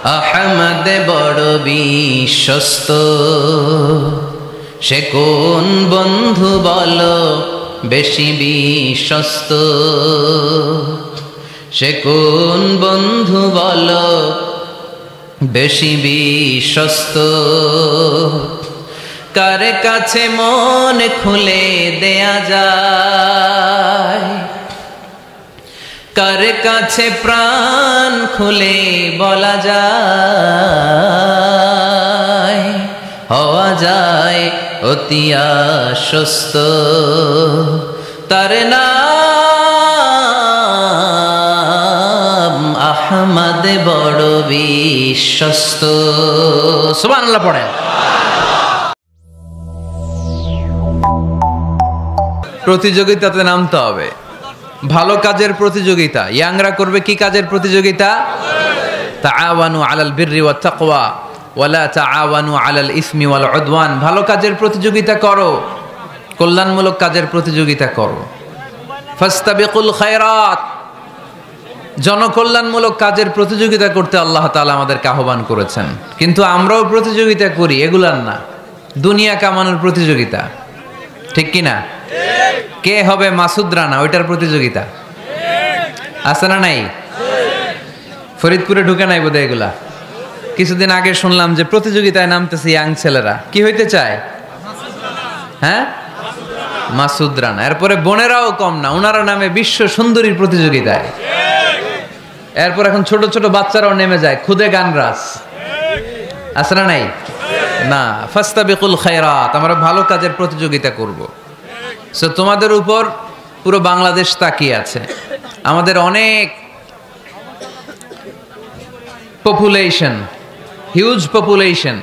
আহমদ বড় বিশ্বস্ত, সে কোন বন্ধু বলো বেশি বিশ্বস্ত, সে কোন বন্ধু বলো বেশি বিশ্বস্ত। কার কাছে মন খুলে দেয়া যায়, কার কাছে প্রাণ খুলে বলা যায়, হওয়া যায় অতি আশ্বস্ত। তার নাম আহমদ বড় বিশ্বস্ত। সুবহানাল্লাহ পড়েন। প্রতিযোগিতাতে নামতে হবে, ভালো কাজের প্রতিযোগিতা। ইয়াংরা করবে কি কাজের প্রতিযোগিতা? তাআওয়ানু আলাল বিররি ওয়াত তাকওয়া ওয়ালা তাআওয়ানু আলাল ইসমি ওয়াল উদওয়ান। ভালো কাজের প্রতিযোগিতা করো, কল্যাণমূলক কাজের প্রতিযোগিতা করো। ফাস্তাবিকুল খায়রাত, জনকল্যাণমূলক কাজের প্রতিযোগিতা করতে আল্লাহ তাআলা আমাদেরকে আহ্বান করেছেন। কিন্তু আমরাও প্রতিযোগিতা করি, এগুলার না, দুনিয়া কামানোর প্রতিযোগিতা। ঠিক কি না? কে হবে মাসুদ রানা, ওইটার প্রতিযোগিতা আছে না নাই? ফরিদপুরে ঢুকে নাই বোধহয় এগুলা। কিছুদিন আগে শুনলাম যে প্রতিযোগিতায় নামতেছে ইয়াং ছেলেরা, কি হইতে চায়? হ্যাঁ, মাসুদ রানা। এরপরে বোনেরাও কম না, ওনারা নামে বিশ্ব সুন্দরীর প্রতিযোগিতায়। এরপর এখন ছোট ছোট বাচ্চারাও নেমে যায় খুদে গানরাজ, আছে না নাই? না, ফাস্তাবিকুল খায়রাত, আমরা ভালো কাজের প্রতিযোগিতা করব। সো তোমাদের উপর পুরো বাংলাদেশ তাকিয়ে আছে। আমাদের অনেক পপুলেশন, হিউজ পপুলেশন।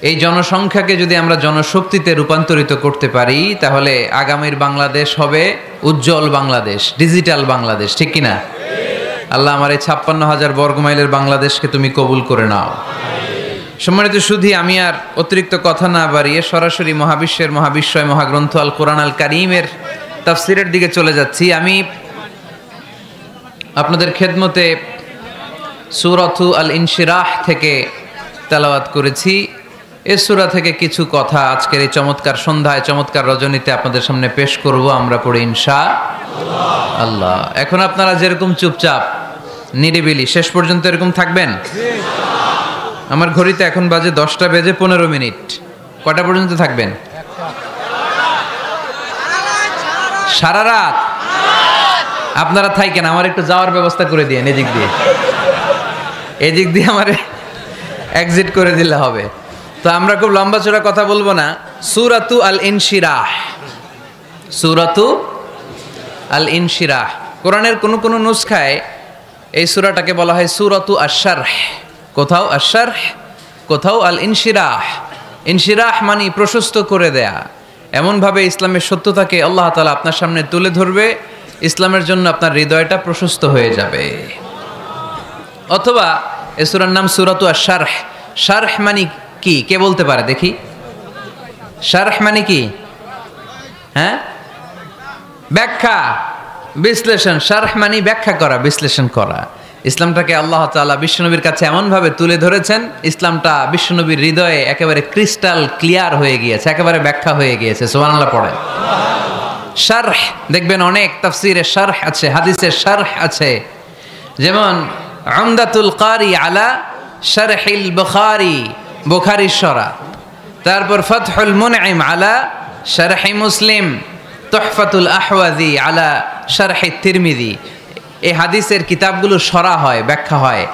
এই জনসংখ্যাকে যদি আমরা জনশক্তিতে রূপান্তরিত করতে পারি, তাহলে আগামীর বাংলাদেশ হবে উজ্জ্বল বাংলাদেশ, ডিজিটাল বাংলাদেশ। ঠিক কিনা? আল্লাহ আমার এই 56,000 বর্গমাইলের বাংলাদেশকে তুমি কবুল করে নাও। সম্মানিত সুধী, আমি আর অতিরিক্ত কথা না বাড়িয়ে সরাসরি মহাবিশ্বের মহাবিশ্বয় মহাগ্রন্থ আল কোরআন আল কারীমের তাফসিরের দিকে চলে যাচ্ছি। আমি আপনাদের খেদমতে সূরাতু আল ইনশিরাহ থেকে তেলাওয়াত করেছি। এই সূরা থেকে কিছু কথা আজকের এই চমৎকার সন্ধ্যায়, চমৎকার রজনীতে আপনাদের সামনে পেশ করব। আমরা পড়ে ইনশাআল্লাহ। এখন আপনারা যেরকম চুপচাপ নিরিবিলি শেষ পর্যন্ত এরকম থাকবেন। আমার ঘড়িতে এখন বাজে 10টা বেজে 15 মিনিট। কটা পর্যন্ত থাকবেন? সারা রাত। আপনারা থাকেন, আমার একটু যাওয়ার ব্যবস্থা করে দিয়েন এদিক দিয়ে, এদিক দিয়ে আমার এক্সিট করে দিলে হবে। তো আমরা খুব লম্বা চড়া কথা বলবো না। সূরাতু আল ইনশিরাহ, সূরাতু আল ইনশিরাহ। কোরআনের কোন কোন নুসখায় এই সূরাটাকে বলা হয় সূরাতু আশ-শারহ, কোথাও আশ-শারহ, কোথাও আল ইনশিরাহ। ইনশিরাহ মানে প্রশস্ত করে দেয়া। এমনভাবে ইসলামের সত্যতাকে আল্লাহ তাআলা আপনার সামনে তুলে ধরবে, ইসলামের জন্য আপনার হৃদয়টা প্রশস্ত হয়ে যাবে। অথবা এই সূরার নাম সূরাতু আশ-শারহ। শারহ মানে কি, কে বলতে পারে দেখি? শারহ মানে কি? হ্যাঁ, ব্যাখ্যা, বিশ্লেষণ। শারহ মানে ব্যাখ্যা করা, বিশ্লেষণ করা। ইসলামটাকে আল্লাহ তাআলা বিশ্বনবীর কাছে এমনভাবে তুলে ধরেছেন, ইসলামটা বিশ্বনবীর হৃদয়ে একেবারে ক্রিস্টাল ক্লিয়ার হয়ে গিয়েছে, একেবারে ব্যাখ্যা হয়ে গিয়েছে। সুবহানাল্লাহ পড়েন। শারহ দেখবেন অনেক তাফসীরে শারহ আছে, হাদিসে শারহ আছে। যেমন উমদাতুল কারি আলা শারহিল বুখারী, বুখারীর শরহ। তারপর ফাতহুল মুনঈম আলা শারহি মুসলিম, তুহফাতুল আহওয়াযী আলা শারহি তিরমিযী। এই হাদিসের কিতাবগুলো শরহ হয়, ব্যাখ্যা হয়।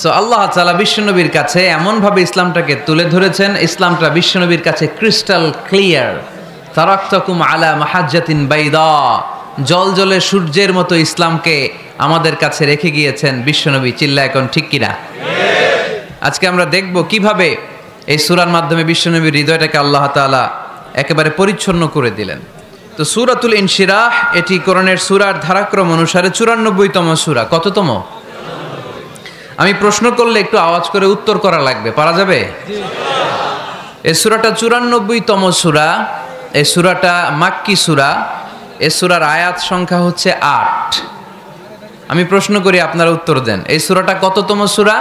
সো আল্লাহ তাআলা বিশ্বনবীর কাছে এমনভাবে ইসলামটাকে তুলে ধরেছেন, ইসলামটা বিশ্বনবীর কাছে ক্রিস্টাল ক্লিয়ার। তারাকতুকুম আলা মাহাজ্জাতিন বাইদা, জলজলে সূর্যের মতো ইসলামকে আমাদের কাছে রেখে গিয়েছেন বিশ্বনবী। চিল্লা এখন ঠিক কিনা? আজকে আমরা দেখব কিভাবে এই সূরার মাধ্যমে বিশ্বনবীর হৃদয়টাকে আল্লাহ তাআলা একেবারে পরিচ্ছন্ন করে দিলেন। তো সূরাতুল ইনশিরাহ এটি কোরআনের সূরার ধারাক্রম অনুসারে 94তম সূরা। কততম? আমি প্রশ্ন করলে একটু আওয়াজ করে উত্তর করা লাগবে, পারা যাবে? এই সূরাটা 94তম সূরা। এই সূরাটা মাক্কি সূরা। এই সূরার আয়াত সংখ্যা হচ্ছে 8। আমি প্রশ্ন করি, আপনারা উত্তর দেন। এই সূরাটা কততম সূরা?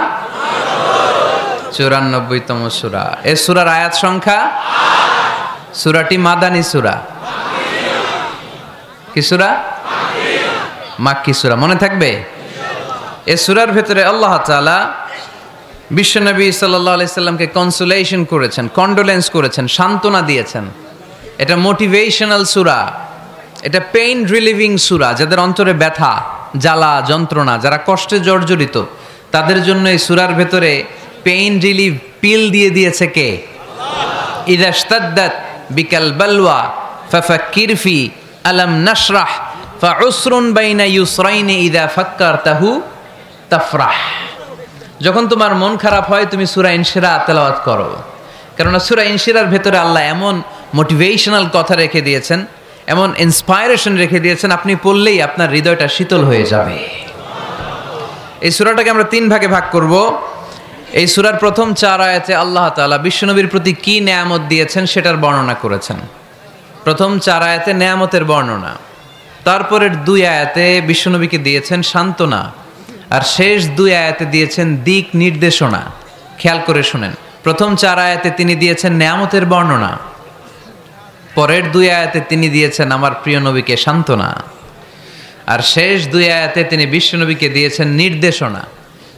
94তম সূরা। এই সূরার আয়াত সংখ্যা 8। সূরাটি মাদানী সূরা। কি সূরা? মাক্কি সূরা। মনে থাকবে? এই সূরার ভেতরে আল্লাহ তাআলা বিশ্বনবী সাল্লাল্লাহু আলাইহি সাল্লামকে কনসোলেশন করেছেন, কন্ডোলেন্স করেছেন, সান্ত্বনা দিয়েছেন। এটা মোটিভেশনাল সূরা, এটা পেইন রিলিভিং সূরা। যাদের অন্তরে ব্যথা, জ্বালা, যন্ত্রণা, যারা কষ্টে জর্জরিত, তাদের জন্য এই সূরার ভেতরে পেইন রিলিভ পিল দিয়ে দিয়েছে কে? ইযা ইশতাদ্দাত বিকাল বালওয়া ফাফাক্কির ফি আলাম নাশরাহ ফাউসরুন বাইনা ইউসরাইনি ইযা ফাক্কারতাহু তাফরাহ। যখন তোমার মন খারাপ হয় তুমি সূরা ইনশিরাহ তেলাওয়াত করো, কারণ সূরা ইনশিরাহর ভেতরে আল্লাহ এমন মোটিভেশনাল কথা রেখে দিয়েছেন, এমন ইন্সপায়ারেশন রেখে দিয়েছেন, আপনি পড়লেই আপনার হৃদয়টা শীতল হয়ে যাবে। এই সূরাটাকে আমরা 3 ভাগে ভাগ করব। এই সূরার প্রথম 4 আয়াতে আল্লাহ তাআলা বিশ্বনবীর প্রতি কি নেয়ামত দিয়েছেন সেটার বর্ণনা করেছেন। প্রথম 4 আয়াতে নেয়ামতের বর্ণনা, তারপরের 2 আয়াতে বিশ্বনবীকে দিয়েছেন সান্ত্বনা, আর শেষ 2 আয়াতে দিয়েছেন দিক নির্দেশনা। খেয়াল করে শুনেন, প্রথম 4 আয়াতে তিনি দিয়েছেন নেয়ামতের বর্ণনা, পরের 2 আয়াতে তিনি দিয়েছেন আমার প্রিয় নবীকে সান্ত্বনা, আর শেষ 2 আয়াতে তিনি বিশ্বনবীকে দিয়েছেন নির্দেশনা।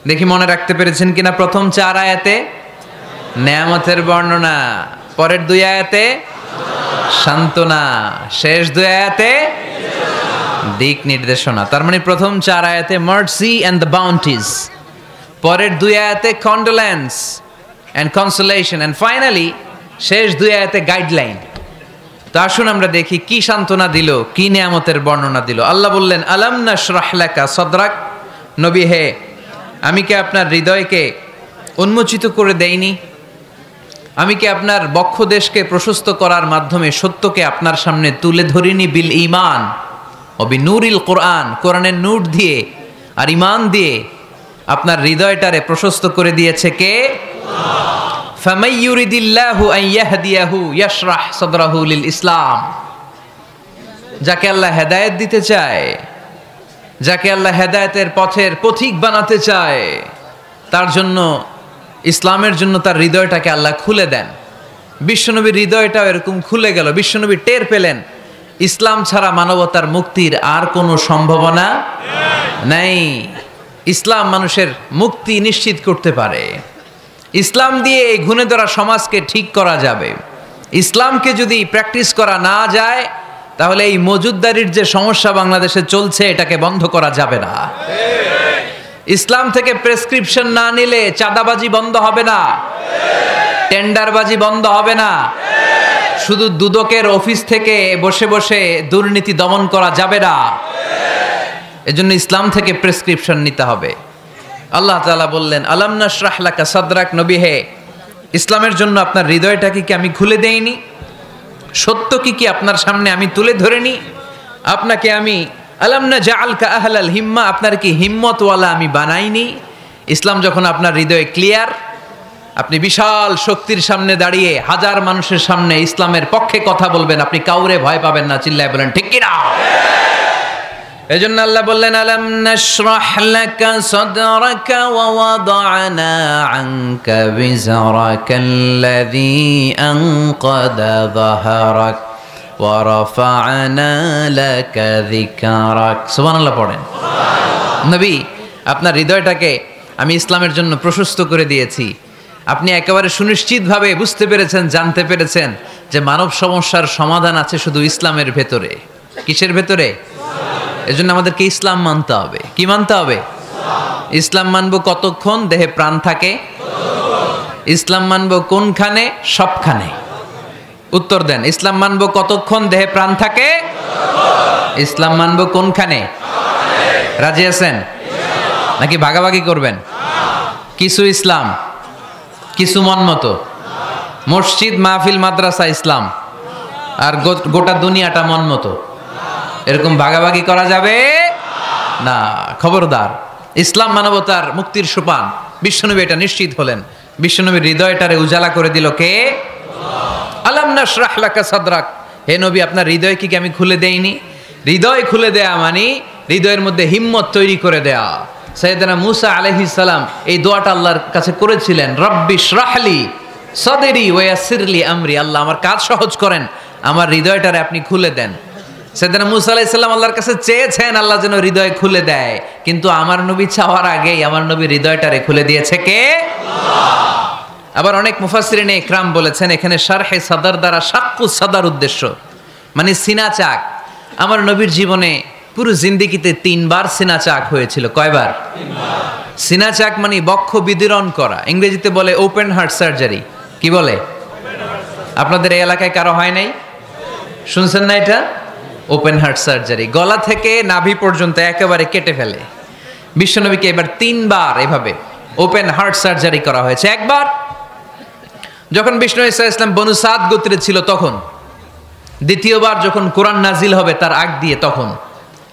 দেখি মনে রাখতে পেরেছেন কিনা? প্রথম 4 আয়াতে নেয়ামতের বর্ণনা, পরের 2 আয়াতে সান্ত্বনা, শেষ 2 আয়াতে দিক নির্দেশনা। তার মানে প্রথম 4 আয়াতে মার্সি এন্ড দ্য বাউন্টিজ, পরের 2 আয়াতে condolence and consolation, and finally শেষ 2 আয়াতে গাইডলাইন। তো আসুন আমরা দেখি কি সান্ত্বনা দিল, কি নিয়ামতের বর্ণনা দিল। আল্লাহ বললেন, আলাম নাশরাহ লাকা সাদরাক, নবী হে, আমি কি আপনার হৃদয়কে উন্মোচিত করে দেইনি? আমি কি আপনার বক্ষদেশকে প্রশস্ত করার মাধ্যমে সত্যকে আপনার সামনে তুলে ধরিনি? বিল ঈমান ও বিনূরিল কোরআন, কোরআনের নূর দিয়ে আর ঈমান দিয়ে আপনার হৃদয়টারে প্রশস্ত করে দিয়েছে কে? ফামাই ইউরিদিল্লাহু আন ইয়াহদিয়াহু ইয়াশরাহ সাদরাহু লিল ইসলাম। যাকে আল্লাহ হেদায়েত দিতে চায়, যাকে আল্লাহ হেদায়েতের পথের পথিক বানাতে চায়, তার জন্য, ইসলামের জন্য তার হৃদয়টাকে আল্লাহ খুলে দেন। বিশ্বনবীর হৃদয়টাও এরকম খুলে গেল। বিশ্বনবী টের পেলেন ইসলাম ছাড়া মানবতার মুক্তির আর কোনো সম্ভাবনা নাই। ইসলাম মানুষের মুক্তি নিশ্চিত করতে পারে। ইসলাম দিয়ে এই ঘুণে ধরা সমাজকে ঠিক করা যাবে। ইসলামকে যদি প্র্যাকটিস করা না যায়, তাহলে এই মজুদদারির যে সমস্যা বাংলাদেশে চলছে, এটাকে বন্ধ করা যাবে না। ইসলাম থেকে প্রেসক্রিপশন না নিলে চাঁদাবাজি বন্ধ হবে না, টেন্ডারবাজি বন্ধ হবে না, শুধু দুদকের অফিস থেকে বসে বসে দুর্নীতি দমন করা যাবে না। এজন্য ইসলাম থেকে প্রেসক্রিপশন নিতে হবে। আল্লাহ তাআলা বললেন, আলাম নাশরাহ লাকা সাদরাক, নবী হে, ইসলামের জন্য আপনার হৃদয়টাকে কি আমি খুলে দেইনি? সত্য কি আপনার সামনে আমি তুলে ধরিনি? আপনাকে আমি আলাম নাজআলকা আহলাল হিম্মা, আপনার কি হিম্মতওয়ালা আমি বানাইনি? ইসলাম যখন আপনার হৃদয়ে ক্লিয়ার, আপনি বিশাল শক্তির সামনে দাঁড়িয়ে হাজার মানুষের সামনে ইসলামের পক্ষে কথা বলবেন, আপনি কাউরে ভয় পাবেন না। চিল্লায় বলেন ঠিক কি না? এজন্য আল্লাহ বললেন, আলাম নাশরাহ লাকা সাদরাকা ওয়া ওয়াদা'না আনকা বিজরাকাল্লাযী আনকাদা যাহরাক ওয়া রাফা'না লাকা যিকরাক। সুবহানাল্লাহ পড়েন। নবী, আপনার হৃদয়টাকে আমি ইসলামের জন্য প্রশস্ত করে দিয়েছি। আপনি একেবারে সুনিশ্চিতভাবে বুঝতে পেরেছেন, জানতে পেরেছেন যে মানব সমস্যার সমাধান আছে শুধু ইসলামের ভেতরে। কিসের ভেতরে? এজন্য আমাদেরকে ইসলাম মানতে হবে। কি মানতে হবে? ইসলাম মানবো কতক্ষণ দেহে প্রাণ থাকে? ইসলাম মানবো কোনখানে? সবখানে। উত্তর দেন, ইসলাম মানবো কতক্ষণ দেহে প্রাণ থাকে? ইসলাম মানবো কোনখানে? রাজি আছেন নাকি ভাগাভাগি করবেন? কিছু ইসলাম, কিছু মন মতো। মসজিদ, মাহফিল, মাদ্রাসা ইসলাম, আর গোটা দুনিয়াটা মন মতো। এরকম ভাগাভাগি করা যাবে না, খবরদার। ইসলাম মানবতার মুক্তির সোপান। বিশ্বনবী এটা নিশ্চিত হলেন। বিশ্বনবীর হৃদয়টারে উজালা করে দিল কে? আলাম নাশরাহ লাকা সাদরাক, হে নবী, আপনার হৃদয় কি আমি খুলে দেইনি? হৃদয় খুলে দেয়া মানে হৃদয়ের মধ্যে হিম্মত তৈরি করে দেয়া, সাইয়েদনা মুসা আলাইহিস সালাম এই দোয়াটা আল্লাহর কাছে করেছিলেন, রব্বি ইশরাহলি সাদরি ওয়া ইয়াসসিরলি আমরি, আল্লাহ আমার কাজ সহজ করেন, আমার হৃদয়টারে আপনি খুলে দেন। সাইয়েদনা মুসা আলাইহিস সালাম আল্লাহর কাছে চেয়েছেন আল্লাহ যেন হৃদয় খুলে দেয়, কিন্তু আমার নবী চাওয়ার আগেই আমার নবী হৃদয়টারে খুলে দিয়েছে কে? আল্লাহ। আবার অনেক মুফাসসিরিনে ইকরাম বলেছেন এখানে শারহে সাদর দ্বারা শাক্কু সাদর উদ্দেশ্য, মানে সিনা চাক। আমার নবীর জীবনে পুরো জিন্দেগিতে 3 বার সিনা চাক হয়েছিল। কয়বার? 3 বার। সিনা চাক মানে বক্ষ বিদীর্ণ করা, ইংরেজিতে বলে ওপেন হার্ট সার্জারি। কি বলে? আপনাদের এই এলাকায় কারো হয় নাই? শুনছেন না এটা? ওপেন হার্ট সার্জারি, গলা থেকে নাভি পর্যন্ত একেবারে কেটে ফেলে। বিশ্বনবীকে এবার 3 বার এভাবে ওপেন হার্ট সার্জারি করা হয়েছে। একবার যখন বিষ্ণু ঈসা ইসলাম বনু সাদ গোত্রে ছিল তখন, দ্বিতীয়বার যখন কোরআন নাজিল হবে তার আগ দিয়ে তখন,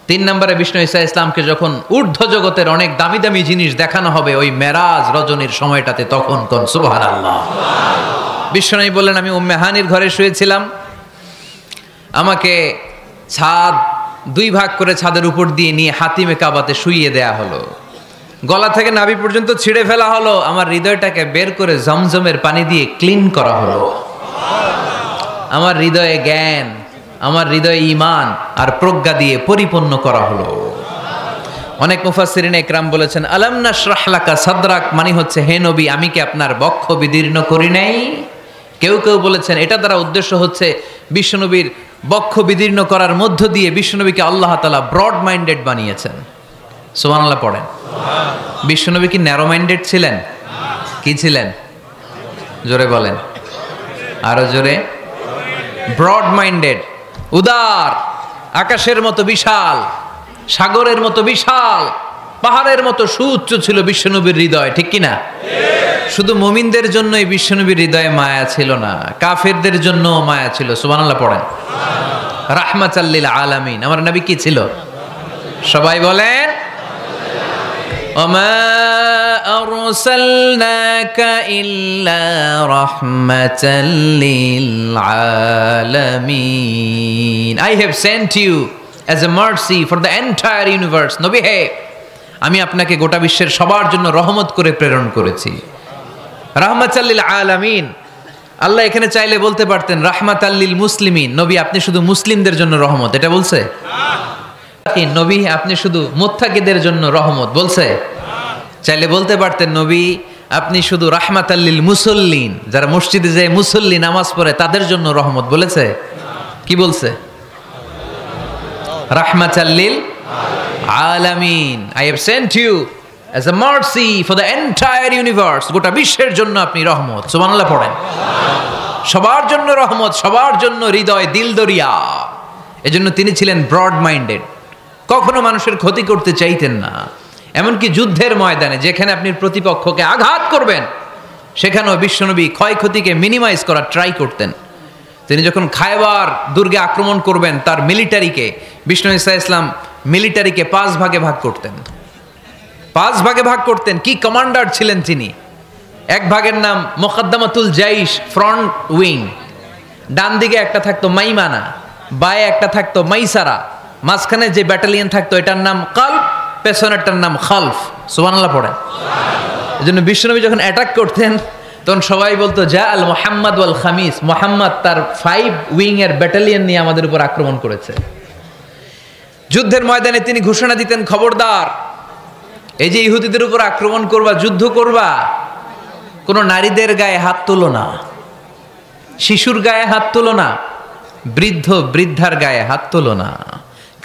3 নম্বরে বিষ্ণু ঈসা ইসলামকে যখন ঊর্ধ্ব জগতের অনেক দামি দামি জিনিস দেখানো হবে ওই মেরাজ রজনীর সময়টাতে, তখন কোন সুবহানাল্লাহ। বিশ্বনবী বললেন আমি উম্মে হানির ঘরে শুয়েছিলাম, আমাকে ছাদ 2 ভাগ করে ছাদের উপর দিয়ে নিয়ে হাতিমে কাবাতে শুইয়ে দেয়া হলো, গলা থেকে নাভি পর্যন্ত ছিঁড়ে ফেলা হলো, আমার হৃদয়টাকে বের করে জমজমের পানি দিয়ে ক্লিন করা হলো, আমার হৃদয়ে জ্ঞান, আমার হৃদয়ে ঈমান আর প্রজ্ঞা দিয়ে পরিপূর্ণ করা হলো। অনেক মুফাসসিরিনে ইকরাম বলেছেন আলাম নাশরাহ লাকা সাদরাক মানে হচ্ছে হে নবী আমি কি আপনার বক্ষ বিদীর্ণ করি নাই? কেউ কেউ বলেছেন এটা দ্বারা উদ্দেশ্য হচ্ছে বিশ্বনবীর বক্ষ বিদীর্ণ করার মধ্য দিয়ে বিশ্বনবীকে আল্লাহ তাআলা ব্রড মাইন্ডেড বানিয়েছেন। সুবহানাল্লাহ পড়েন। বিশ্বনবী কি ন্যারো মাইন্ডেড ছিলেন? কি ছিলেন? জোরে বলেন, আরো জোরে। ব্রড মাইন্ডেড, উদার, আকাশের মতো বিশাল, সাগরের মতো বিশাল, পাহাড়ের মতো সুউচ্চ ছিল বিশ্বনবীর হৃদয়, ঠিক কিনা? শুধু মুমিনদের জন্যই বিশ্বনবীর হৃদয়ে মায়া ছিল না, কাফেরদের জন্য মায়া ছিল। সুবহানাল্লাহ পড়েন। রাহমাতাল লিল আলামিন, আমার নবী কি ছিল? সবাই বলেন ওমা আরসালনাকা ইল্লা রাহমাতাল লিল আলামিন, I have sent you as a mercy for the entire universe. নবী হে, আমি আপনাকে গোটা বিশ্বের সবার জন্য রহমত করে প্রেরণ করেছি। রাহমাতাল লিল আলামিন, আল্লাহ এখানে চাইলে বলতে পারতেন রাহমাতাল লিল মুসলিমিন, নবী আপনি শুধু মুসলিমদের জন্য রহমত, এটা বলছে? নবী আপনি শুধু মুত্তাকিদের জন্য রহমত, বলছে? চাইলে বলতে পারতেন নবী আপনি শুধু রাহমাতাল লিল মুসল্লিন, যারা মসজিদে যায় মুসল্লি নামাজ পড়ে তাদের জন্য রহমত, বলেছে? কি বলছে? রাহমাতাল লিল আলামিন, I have sent you as a mercy for the entire universe, গোটা বিশ্বের জন্য আপনি রহমত। সুবহানাল্লাহ পড়েন। সবার জন্য রহমত, সবার জন্য হৃদয় দিল দরিয়া। এজন্য তিনি ছিলেন ব্রড মাইন্ডেড, কখনো মানুষের ক্ষতি করতে চাইতেন না। এমনকি যুদ্ধের ময়দানে যেখানে আপনি প্রতিপক্ষকে আঘাত করবেন সেখানেও বিশ্বনবী ক্ষয়ক্ষতিকে মিনিমাইজ করার ট্রাই করতেন। তিনি যখন খায়বার দুর্গে আক্রমণ করবেন তার মিলিটারিকে, বিষ্ণু ঈসা ইসলাম মিলিটারিকে 5 ভাগে ভাগ করতেন, 5 ভাগে ভাগ করতেন। কি কমান্ডার ছিলেন তিনি! এক ভাগের নাম মুকদ্দমাতুল জাইশ, ফ্রন্ট উইং, ডান দিকে একটা থাকতো মাইমানা, বায়ে একটা থাকতো মাইসারা, মাঝখানে যে ব্যাটালিয়ন থাকতো এটার নাম কালব, পেছনেরটার নাম খালফ। সুবহানাল্লাহ পড়েন। এজন্য বিশ্বনবী যখন অ্যাটাক করতেন তখন সবাই বলতো যা আল মুহাম্মদ ওয়াল খামিস, মুহাম্মদ তার 5 উইং এর ব্যাটালিয়ন নিয়ে আমাদের উপর আক্রমণ করেছে। যুদ্ধের ময়দানে তিনি ঘোষণা দিতেন খবরদার, এই যে ইহুদিদের উপর আক্রমণ করবা, যুদ্ধ করবা, কোনো নারীদের গায়ে হাত তুলো না, শিশুর গায়ে হাত তুলো না, বৃদ্ধ বৃদ্ধার গায়ে হাত তুলো না,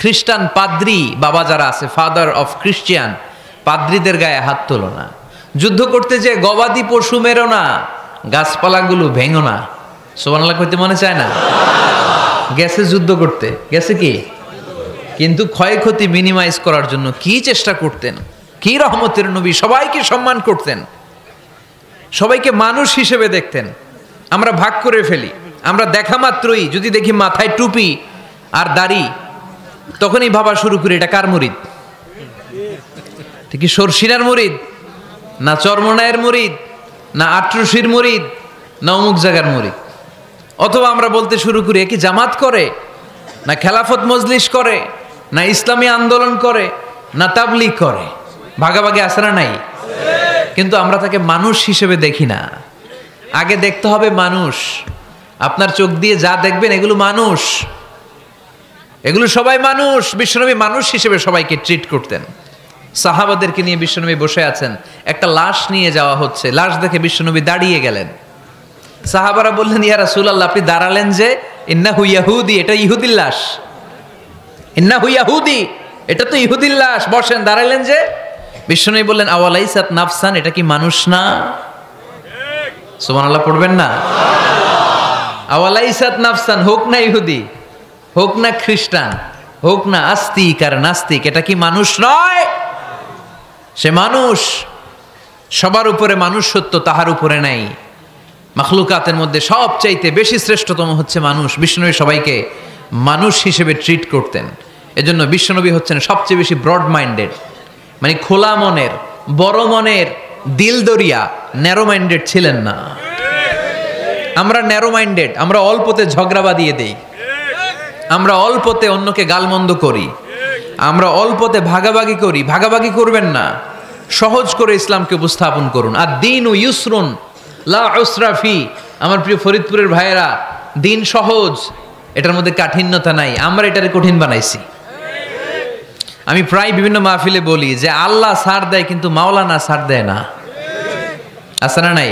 খ্রিস্টান পাদ্রী বাবা যারা আছে, ফাদার অফ ক্রিশ্চিয়ান, পাদ্রীদের গায়ে হাত তোলো না। যুদ্ধ করতে যে গবাদি পশু মেরো না, গাছপালাগুলো ভেঙো না। সুবহানাল্লাহ কইতে মনে চায় না? গেছে যুদ্ধ করতে, গেছে কি, কিন্তু ক্ষয়ক্ষতি মিনিমাইজ করার জন্য কি চেষ্টা করতেন! কি রহমতের নবী! সবাইকে সম্মান করতেন, সবাইকে মানুষ হিসেবে দেখতেন। আমরা ভাগ করে ফেলি, আমরা দেখা মাত্রই যদি দেখি মাথায় টুপি আর দাড়ি, তখনই ভাবা শুরু করি এটা কার মুরিদ? কি সরসিনার মুরিদ, না চরমনায়ের মুরিদ, না আটরশির মুরিদ, না অমুক জায়গার মুরিদ? অথবা আমরা বলতে শুরু করি এ কি জামাত করে, না খেলাফত মজলিস করে, না ইসলামী আন্দোলন করে, না তাবলীগ করে? ভাগাভাগি আছে না নাই? কিন্তু আমরা তাকে মানুষ হিসেবে দেখি না। আগে দেখতে হবে মানুষ। আপনার চোখ দিয়ে যা দেখবেন এগুলো মানুষ, এগুলো সবাই মানুষ। বিশ্বনবী মানুষ হিসেবে সবাইকে ট্রিট করতেন। সাহাবাদেরকে নিয়ে বিশ্বনবী বসে আছেন, একটা লাশ নিয়ে যাওয়া হচ্ছে, লাশ দেখে বিশ্বনবী দাঁড়িয়ে গেলেন। সাহাবারা বললেন, ইয়া রাসূলুল্লাহ, আপনি দাঁড়ালেন যে? ইন্নাহু ইয়াহুদি, এটা ইহুদির লাশ। ইন্নাহু ইয়াহুদি, এটা তো ইহুদির লাশ, বসেন, দাঁড়ালেন যে? বিশ্বনবী বললেন, আওয়ালাইসাত নাফসান, এটা কি মানুষ না? সুবহানাল্লাহ পড়বেন না? আওয়ালাইসাত নাফসান, হোক না ইহুদি, হোক না খ্রিস্টান, হোক না আস্তিক আর নাস্তিক, এটা কি মানুষ নয়? সে মানুষ। সবার উপরে মানুষত্ব তাহার উপরে নাই। মাখলুকাতের মধ্যে সবচাইতে বেশি শ্রেষ্ঠতম হচ্ছে মানুষ। বিশ্বনবী সবাইকে মানুষ হিসেবে ট্রিট করতেন। এজন্য বিশ্বনবী হচ্ছেন সবচেয়ে বেশি ব্রড মাইন্ডেড, মানে খোলা মনের, বড় মনের, দিল দরিয়া, ন্যারো মাইন্ডেড ছিলেন না। আমরা ন্যারো মাইন্ডেড, আমরা অল্পতে ঝগড়া বাঁধিয়ে দেই, আমরা অল্পতে অন্যকে গালমন্দ করি, আমরা অল্পতে ভাগাভাগি করি। ভাগাভাগি করবেন না, সহজ করে ইসলামকে উপস্থাপন করুন। আর দিন ও ইউসরুন লা উসরা ফি। আমার প্রিয় ফরিদপুরের ভাইয়েরা, দিন সহজ, এটার মধ্যে কাঠিন্যতা নাই। আমরা এটারে কঠিন বানাইছি। আমি প্রায় বিভিন্ন মাহফিলে বলি যে আল্লাহ ছাড় দেয় কিন্তু মাওলানা ছাড় দেয় না। আছে না নাই?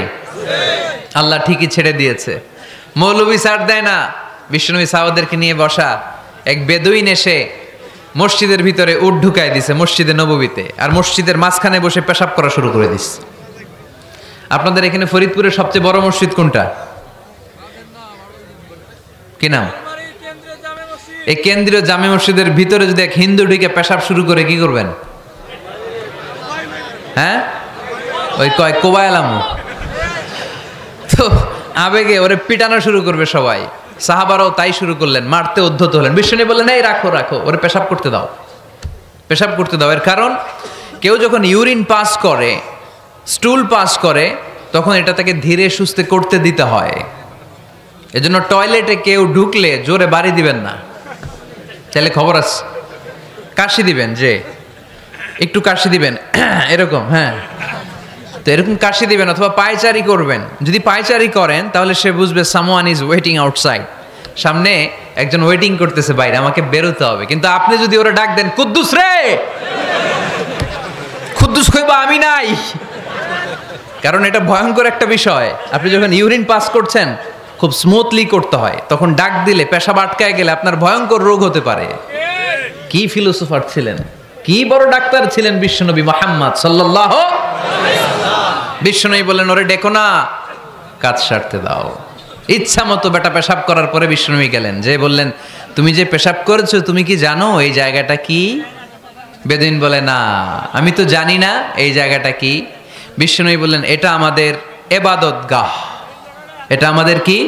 আল্লাহ ঠিকই ছেড়ে দিয়েছে, মৌলবী ছাড় দেয় না। বিশ্বনবী সাহাবাদেরকে নিয়ে বসা, এক বেদুইন এসে মসজিদের ভিতরে উট ঢুকাই দিছে, মসজিদে নববীতে, আর মসজিদের মাঝখানে বসে পেশাব করা শুরু করে দিচ্ছে। আপনাদের এখানে ফরিদপুরের সবচেয়ে বড় মসজিদ কোনটা? কি নাম? এই কেন্দ্রীয় জামে মসজিদের ভিতরে যদি এক হিন্দু ঢুকে পেশাব শুরু করে, কি করবেন? হ্যাঁ, ওই কয় কোবায়ালামু। তো আবেগে ওরে পিটানো শুরু করবে সবাই। সাহাবারাও তাই শুরু করলেন, মারতে উদ্ধত হলেন। বিশ্বনবী বললেন, এই রাখো রাখো, ওরে পেশাব করতে দাও, পেশাব করতে দাও। এর কারণ, কেউ যখন ইউরিন পাস করে, স্টুল পাস করে, তখন এটা তাকে ধীরে সুস্থে করতে দিতে হয়। এজন্য টয়লেটে কেউ ঢুকলে জোরে বাড়ি দিবেন না। চাইলে খবর আছে, কাশি দিবেন, যে একটু কাশি দিবেন এরকম, হ্যাঁ, তো এরকম কাশি দিবেন। অথবা পায়চারি করবেন। যদি পায়চারি করেন তাহলে সে বুঝবে সামওয়ান ইজ ওয়েটিং আউটসাইড, সামনে একজন ওয়েটিং করতেছে বাইরে, আমাকে বেরোতে হবে। কিন্তু আপনি যদি ওরা ডাক দেন, কুদ্দুস রে, কুদ্দুস কইবা আমি নাই, কারণ এটা ভয়ঙ্কর একটা বিষয়। আপনি যখন ইউরিন পাস করছেন, খুব স্মুথলি করতে হয়, তখন ডাক দিলে পেশাব আটকায় গেলে আপনার ভয়ঙ্কর রোগ হতে পারে। কি ফিলোসোফার ছিলেন, কি বড় ডাক্তার ছিলেন বিশ্বনবী মুহাম্মদ সাল্লাল্লাহু আলাইহি ওয়াসাল্লাম। বিশ্বনবী বললেন, ওরে ডেকো না, কাজ সারতে দাও। ইচ্ছা মতো বেটা পেশাব করার পরে বিশ্বনবী গেলেন, যে বললেন, তুমি যে পেশাব করেছো, তুমি কি জানো এই জায়গাটা কি? বেদুইন বলে, না, আমি তো জানি না এই জায়গাটা কি। বিশ্বনবী বললেন, এটা আমাদের ইবাদতগাহ। এটা আমাদের কি?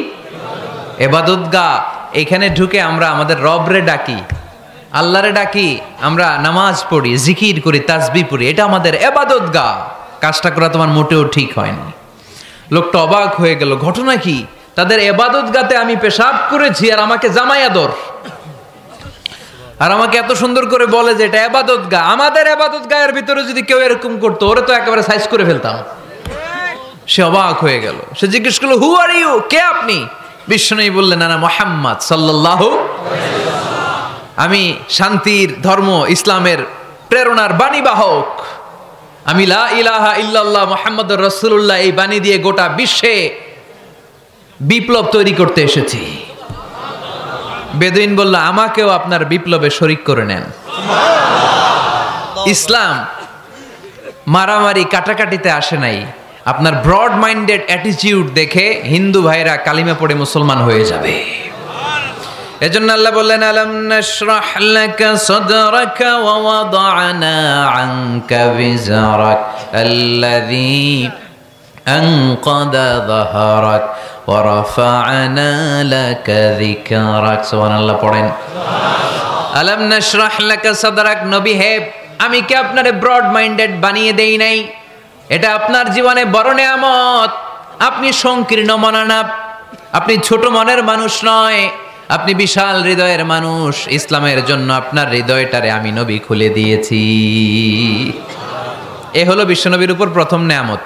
ইবাদতগাহ। এখানে ঢুকে আমরা আমাদের রবরে ডাকি, আল্লাহরে ডাকি, আমরা নামাজ পড়ি, জিকির করি, তাসবিহ পড়ি, এটা আমাদের ইবাদতগাহ। কাজটা করা তোমার মোটেও ঠিক হয়নি। লোকটা অবাক হয়ে গেল, ঘটনা কি? তাদের ইবাদতগাতে আমি পেশাব করেছি, আর আমাকে জামাই আদর, আর আমাকে এত সুন্দর করে বলে যে এটা ইবাদতগাহ। আমাদের ইবাদতগাহের ভিতরে যদি কেউ এরকম করতো, ওরে তো একেবারে সাইজ করে ফেলতাম। সে অবাক হয়ে গেল। সে জিজ্ঞেস করলো, হু আর ইউ, কে আপনি? বিশ্বনবী বললেন, না, মুহাম্মদ সাল্লাল্লাহু আলাইহি ওয়াসাল্লাম, আমি শান্তির ধর্ম, ইসলামের প্রেরণার বাণীবাহক। আমি লা ইলাহা ইল্লাল্লাহ মুহাম্মাদুর রাসূলুল্লাহ এই বাণী দিয়ে গোটা বিশ্বে বিপ্লব তৈরি করতে এসেছি। বেদুইন বলল, আমাকেও আপনার বিপ্লবে শরীক করে নেন। ইসলাম মারামারি কাটাকাটিতে আসে নাই। আপনার ব্রড মাইন্ডেড অ্যাটিটিউড দেখে হিন্দু ভাইরা কালিমা পড়ে মুসলমান হয়ে যাবে। এজন্য আল্লাহ বললেন, আলাম নাশরাহ লাকা সাদরাকা ওয়া ওয়াদা'না আনকা বিজরাক আল্লাযী আনকাদা যাহরাক ওয়া রাফা'না লাকা যিকরাক। সুবহানাল্লাহ পড়েন। আলাম নাশরাহ লাকা সাদরাক, নবী হে, আমি কি আপনারে ব্রড মাইন্ডেড বানিয়ে দেই নাই? এটা আপনার জীবনে বড় নেয়ামত। আপনি সংকীর্ণ মনা না, আপনি ছোট মনের মানুষ নয়, আপনি বিশাল হৃদয়ের মানুষ। ইসলামের জন্য আপনার হৃদয়টারে আমি নবী খুলে দিয়েছি। এ হলো বিশ্বনবীর উপর প্রথম নেয়ামত।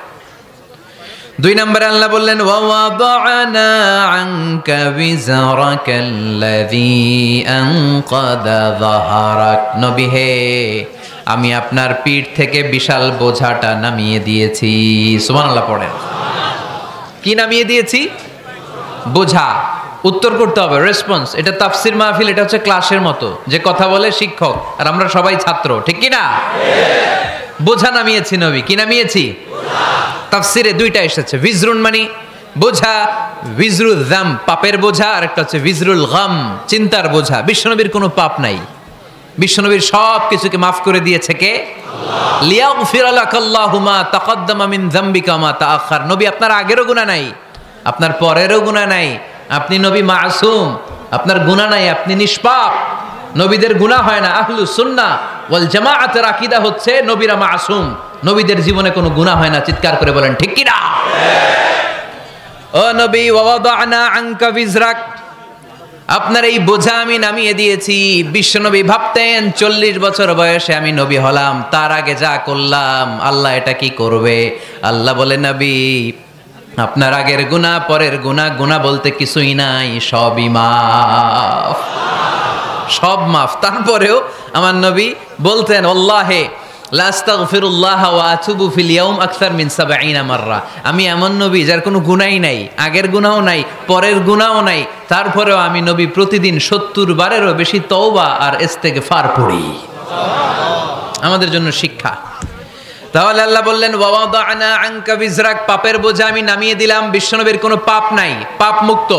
2 নম্বরে আল্লাহ বললেন ওয়াওয়াদানা আনকা বিজরাকাল্লাযী আনকাদা যাহরাক, নবী হে আমি আপনার পিঠ থেকে বিশাল বোঝাটা নামিয়ে দিয়েছি। সুবহানাল্লাহ পড়েন। কি নামিয়ে দিয়েছি? বোঝা। উত্তর করতে হবে, রেসপন্স। এটা তাফসির মাহফিল, এটা হচ্ছে ক্লাসের মতো, যে কথা বলে শিক্ষক আর আমরা সবাই ছাত্র, ঠিক কি না? বোঝা নামিয়েছি নবী। কি নামিয়েছি? তাফসিরে 2টা এসেছে, ভিজরুন মানে বোঝা, ভিজরুল যাম পাপের বোঝা, আর একটা হচ্ছে ভিজরুল গাম চিন্তার বোঝা। বিশ্বনবীর কোনো পাপ নাই, বিশ্বনবীর সব কিছুকে মাফ করে দিয়েছে কে? লিয়াগফির লাকাল্লাহু মা তাকদ্দামা মিন যামবিকা মা তাআখার। নবী আপনার আগেরও গুনাহ নাই, আপনার পরেরও গুনাহ নাই, আপনি নবী মাসুম, আপনার গুনাহ নাই, আপনি নিষ্পাপ। নবীদের গুনাহ হয় না। আহলুস সুন্নাহ ওয়াল জামাআতের আকীদা হচ্ছে নবীরা মাসুম, নবীদের জীবনে কোনো গুনাহ হয় না। চিৎকার করে বলেন ঠিক কি না? ও নবী ওয়াদানা আনকা বিজরাক, আপনার এই বোঝা আমি নামিয়ে দিয়েছি। বিশ্বনবী ভাবতেন 40 বছর বয়সে আমি নবী হলাম, তার আগে যা করলাম আল্লাহ এটা কি করবে? আল্লাহ বলে নবী আপনার আগের গুনাহ পরের গুনাহ, গুনাহ বলতে কিছুই নাই, সবই মাফ, সব মাফ। তারপরেও আমার নবী বলতেন আল্লাহে লা আস্তাগফিরুল্লাহ ওয়া আতুবু ফিল ইয়াউম আকসার মিন 70 মাররা। আমি এমন নবী যার কোনো গুনাহই নাই, আগের গুনাহও নাই, পরের গুনাহও নাই, তারপরেও আমি নবী প্রতিদিন 70 বারেরও বেশি তওবা আর ইস্তেগফার পড়ি। আমাদের জন্য শিক্ষা। তাহলে আল্লাহ বললেন ওয়াদানা আনকা বিজরাক, পাপের বোঝা আমি নামিয়ে দিলাম। বিশ্বনবীর কোনো পাপ নাই, পাপ মুক্ত।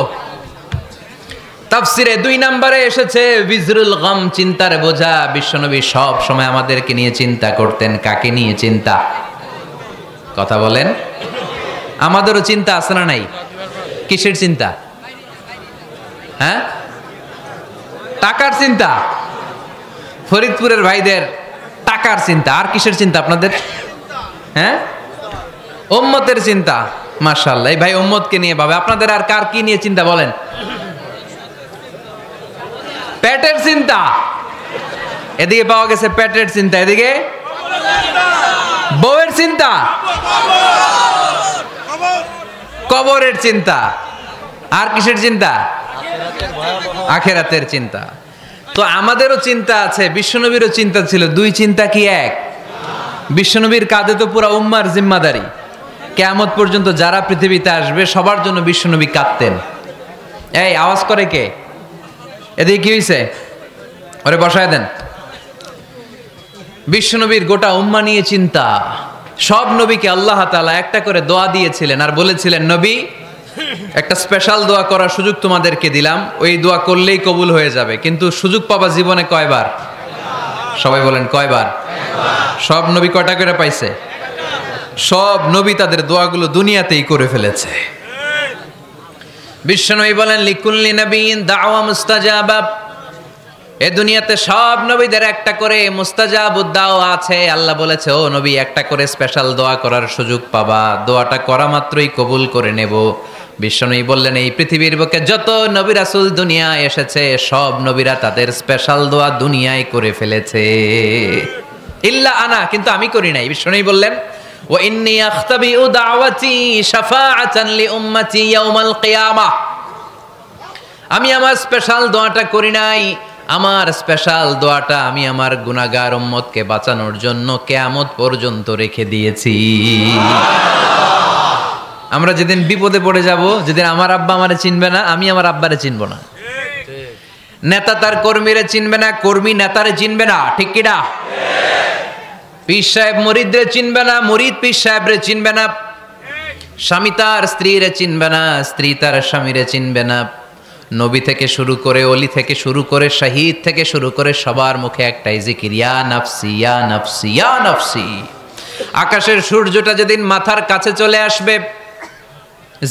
তাফসিরে 2 নম্বরে এসেছে বিজরুল গাম চিন্তার বোঝা। বিশ্বনবী সব সময় আমাদেরকে নিয়ে চিন্তা করতেন। কাকে নিয়ে চিন্তা? কথা বলেন। আমাদেরও চিন্তা আছে না নাই? কিসের চিন্তা? হ্যাঁ, টাকার চিন্তা। ফরিদপুরের ভাইদের টাকার চিন্তা। আর কিসের চিন্তা আপনাদের? হ্যাঁ, উম্মতের চিন্তা। মাশাআল্লাহ, এই ভাই উম্মতকে নিয়ে ভাবে। আপনাদের আর কার কি নিয়ে চিন্তা বলেন? পেটের চিন্তা। এদিকে পাওয়া গেছে পেটের চিন্তা, এদিকে বউয়ের চিন্তা, কবরের চিন্তা। আর কিসের চিন্তা? আখিরাতের চিন্তা। তো আমাদেরও চিন্তা আছে, বিশ্বনবীরও চিন্তা ছিল। 2 চিন্তা কি এক? বিশ্বনবীর কাঁধে তো পুরা উম্মার জিম্মাদারি। কিয়ামত পর্যন্ত যারা পৃথিবীতে আসবে সবার জন্য বিশ্বনবী কাঁদতেন। এই আওয়াজ করে কে? এদিকে কি হয়েছে? ওরে বসায় দেন। বিশ্বনবীর গোটা উম্মাহ নিয়ে চিন্তা। সব নবীকে আল্লাহ তাআলা একটা করে দোয়া দিয়েছিলেন আর বলেছিলেন নবী একটা স্পেশাল দোয়া করার সুযোগ তোমাদেরকে দিলাম, ওই দোয়া করলেই কবুল হয়ে যাবে। কিন্তু সুযোগ পাবা জীবনে কয়বার? সবাই বলেন কয়বার? সব নবী কয়টা করে পাইছে? সব নবী তাদের দোয়াগুলো দুনিয়াতেই করে ফেলেছে। বিশ্বনবী বলেন লিকুল্লি নবিয়্যিন দাওয়া মুস্তাজাবা। এ দুনিয়াতে সব নবীদের একটা করে মুস্তাজাবুদ দাওয়া আছে। আল্লাহ বলেছে ও নবী একটা করে স্পেশাল দোয়া করার সুযোগ পাবা, দোয়াটা করা মাত্রই কবুল করে নেব। বিশ্বনবী বললেন এই পৃথিবীর বুকে যত নবী রাসূল দুনিয়ায় এসেছে সব নবীরা তাদের স্পেশাল দোয়া দুনিয়ায় করে ফেলেছে, ইল্লা আনা, কিন্তু আমি করি নাই। বিশ্বনবী বললেন ওয়া ইন্নী আখতাবিউ দাওয়াতি শাফাআতান লি উম্মতি ইয়াউমাল কিয়ামাহ। আমি আমার স্পেশাল দোয়াটা করি নাই, আমার স্পেশাল দোয়াটা আমি আমার গুনাহগার উম্মতকে বাঁচানোর জন্য কিয়ামত পর্যন্ত রেখে দিয়েছি। আমরা যেদিন বিপদে পড়ে যাব, যেদিন আমার আব্বা আমারে চিনবে না, আমি আমার আব্বারে চিনব না, নেতা তার কর্মীরে চিনবে না, কর্মী নেতারে চিনবে না, ঠিক কি না? পীর সাহেব মুরিদরে চিনবে না, মুরিদ পীর সাহেবরে চিনবে না, স্বামী তার স্ত্রীরে চিনবে না, স্ত্রী তার স্বামীরে চিনবে না। নবী থেকে শুরু করে, অলি থেকে শুরু করে, শহীদ থেকে শুরু করে সবার মুখে একটাই জিকির, ইয়া নাফসি ইয়া নাফসি ইয়া নাফসি। আকাশের সূর্যটা যেদিন মাথার কাছে চলে আসবে,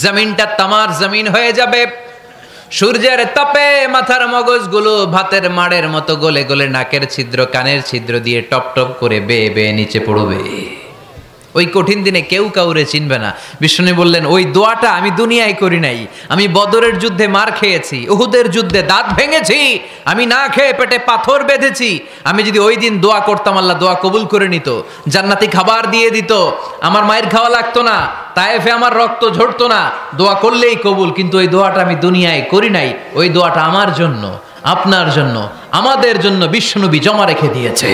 জমিনটা তামার জমিন হয়ে যাবে, সূর্যের তাপে মাথার মগজগুলো ভাতের মাড়ের মতো গলে গলে নাকের ছিদ্র কানের ছিদ্র দিয়ে টপ টপ করে বেয়ে বেয়ে নিচে পড়বে। ওই কঠিন দিনে কেউ কাউরে চিনবে না। বিষ্ণু বললেন ওই দোয়াটা আমি দুনিয়ায় করি নাই, আমি বদরের যুদ্ধে মার খেয়েছি, উহুদের যুদ্ধে দাঁত ভেঙেছি, আমি না খেয়ে পেটে পাথর বেঁধেছি। আমি যদি ওই দিন দোয়া করতাম আল্লাহ দোয়া কবুল করে নিত, জান্নাতি খাবার দিয়ে দিত, আমার মায়ের খাওয়া লাগতো না, তায়েফে আমার রক্ত ঝরতো না, দোয়া করলেই কবুল। কিন্তু ওই দোয়াটা আমি দুনিয়ায় করি নাই, ওই দোয়াটা আমার জন্য, আপনার জন্য, আমাদের জন্য বিশ্বনবী জমা রেখে দিয়েছে।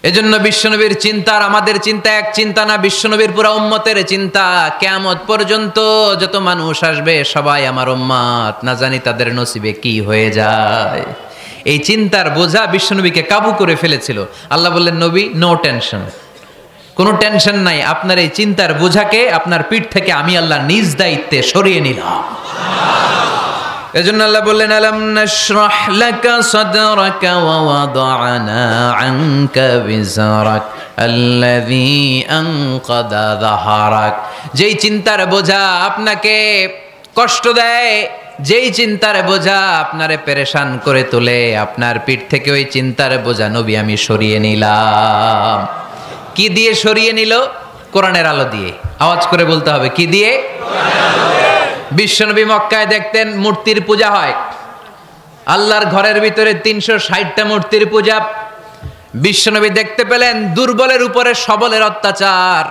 এজন্য বিশ্বনবীর চিন্তা আর আমাদের চিন্তা এক চিন্তা না, বিশ্বনবীর পুরা উম্মতের চিন্তা। কিয়ামত পর্যন্ত যত মানুষ আসবে সবাই আমার উম্মত, না জানি তাদের নসিবে কি হয়ে যায়। এই চিন্তার বোঝা বিশ্বনবীকে কাবু করে ফেলেছিল। আল্লাহ বললেন নবী নো টেনশন, কোনো টেনশন নাই, আপনার এই চিন্তার বোঝাকে আপনার পিঠ থেকে আমি আল্লাহ নিজ দায়িত্বে সরিয়ে নিলাম। এজন্য আল্লাহ বললেন আলাম নাশরাহ লাকা সাদরাকা ওয়া ওয়াদা'না আনকা বিজরাক আল্লাযী আনকাদা যাহরাক। যেই চিন্তার বোঝা আপনাকে কষ্ট দেয়, যেই চিন্তার বোঝা আপনারে পেরেশান করে তোলে, আপনার পিঠ থেকে ওই চিন্তার বোঝা নবী আমি সরিয়ে নিলাম। কি দিয়ে সরিয়ে নিল? কোরআনের আলো দিয়ে। আওয়াজ করে বলতে হবে, কি দিয়ে? বিশ্বনবী মক্কায় দেখতেন মূর্তির পূজা হয়, আল্লাহর ঘরের ভিতরে 360টা মূর্তির পূজা। বিশ্বনবী দেখতে পেলেন দুর্বলের উপরে সবলের অত্যাচার,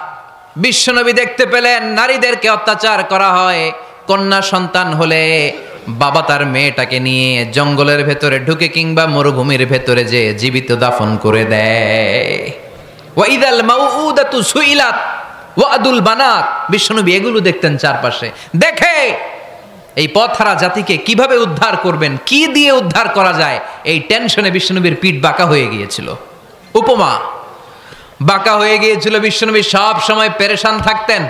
বিশ্বনবী দেখতে পেলেন নারীদেরকে অত্যাচার করা হয়। কন্যা সন্তান হলে বাবা তার মেয়েটাকে নিয়ে জঙ্গলের ভেতরে ঢুকে কিংবা মরুভূমির ভেতরে যে জীবিত দাফন করে দেয়। ওয়াইদাল মাউউদাতু সুইলাত ওয়াদুল বানাত। বিশ্বনবী এগুলো দেখতেন চারপাশে, দেখে এই পথহারা জাতিকে কিভাবে উদ্ধার করবেন, কি দিয়ে উদ্ধার করা যায়, এই টেনশনে বিশ্বনবীর পিঠ বাঁকা হয়ে গিয়েছিল। উপমা বাঁকা হয়ে গিয়েছিল, বিশ্বনবী সব সময় পেরেশান থাকতেন।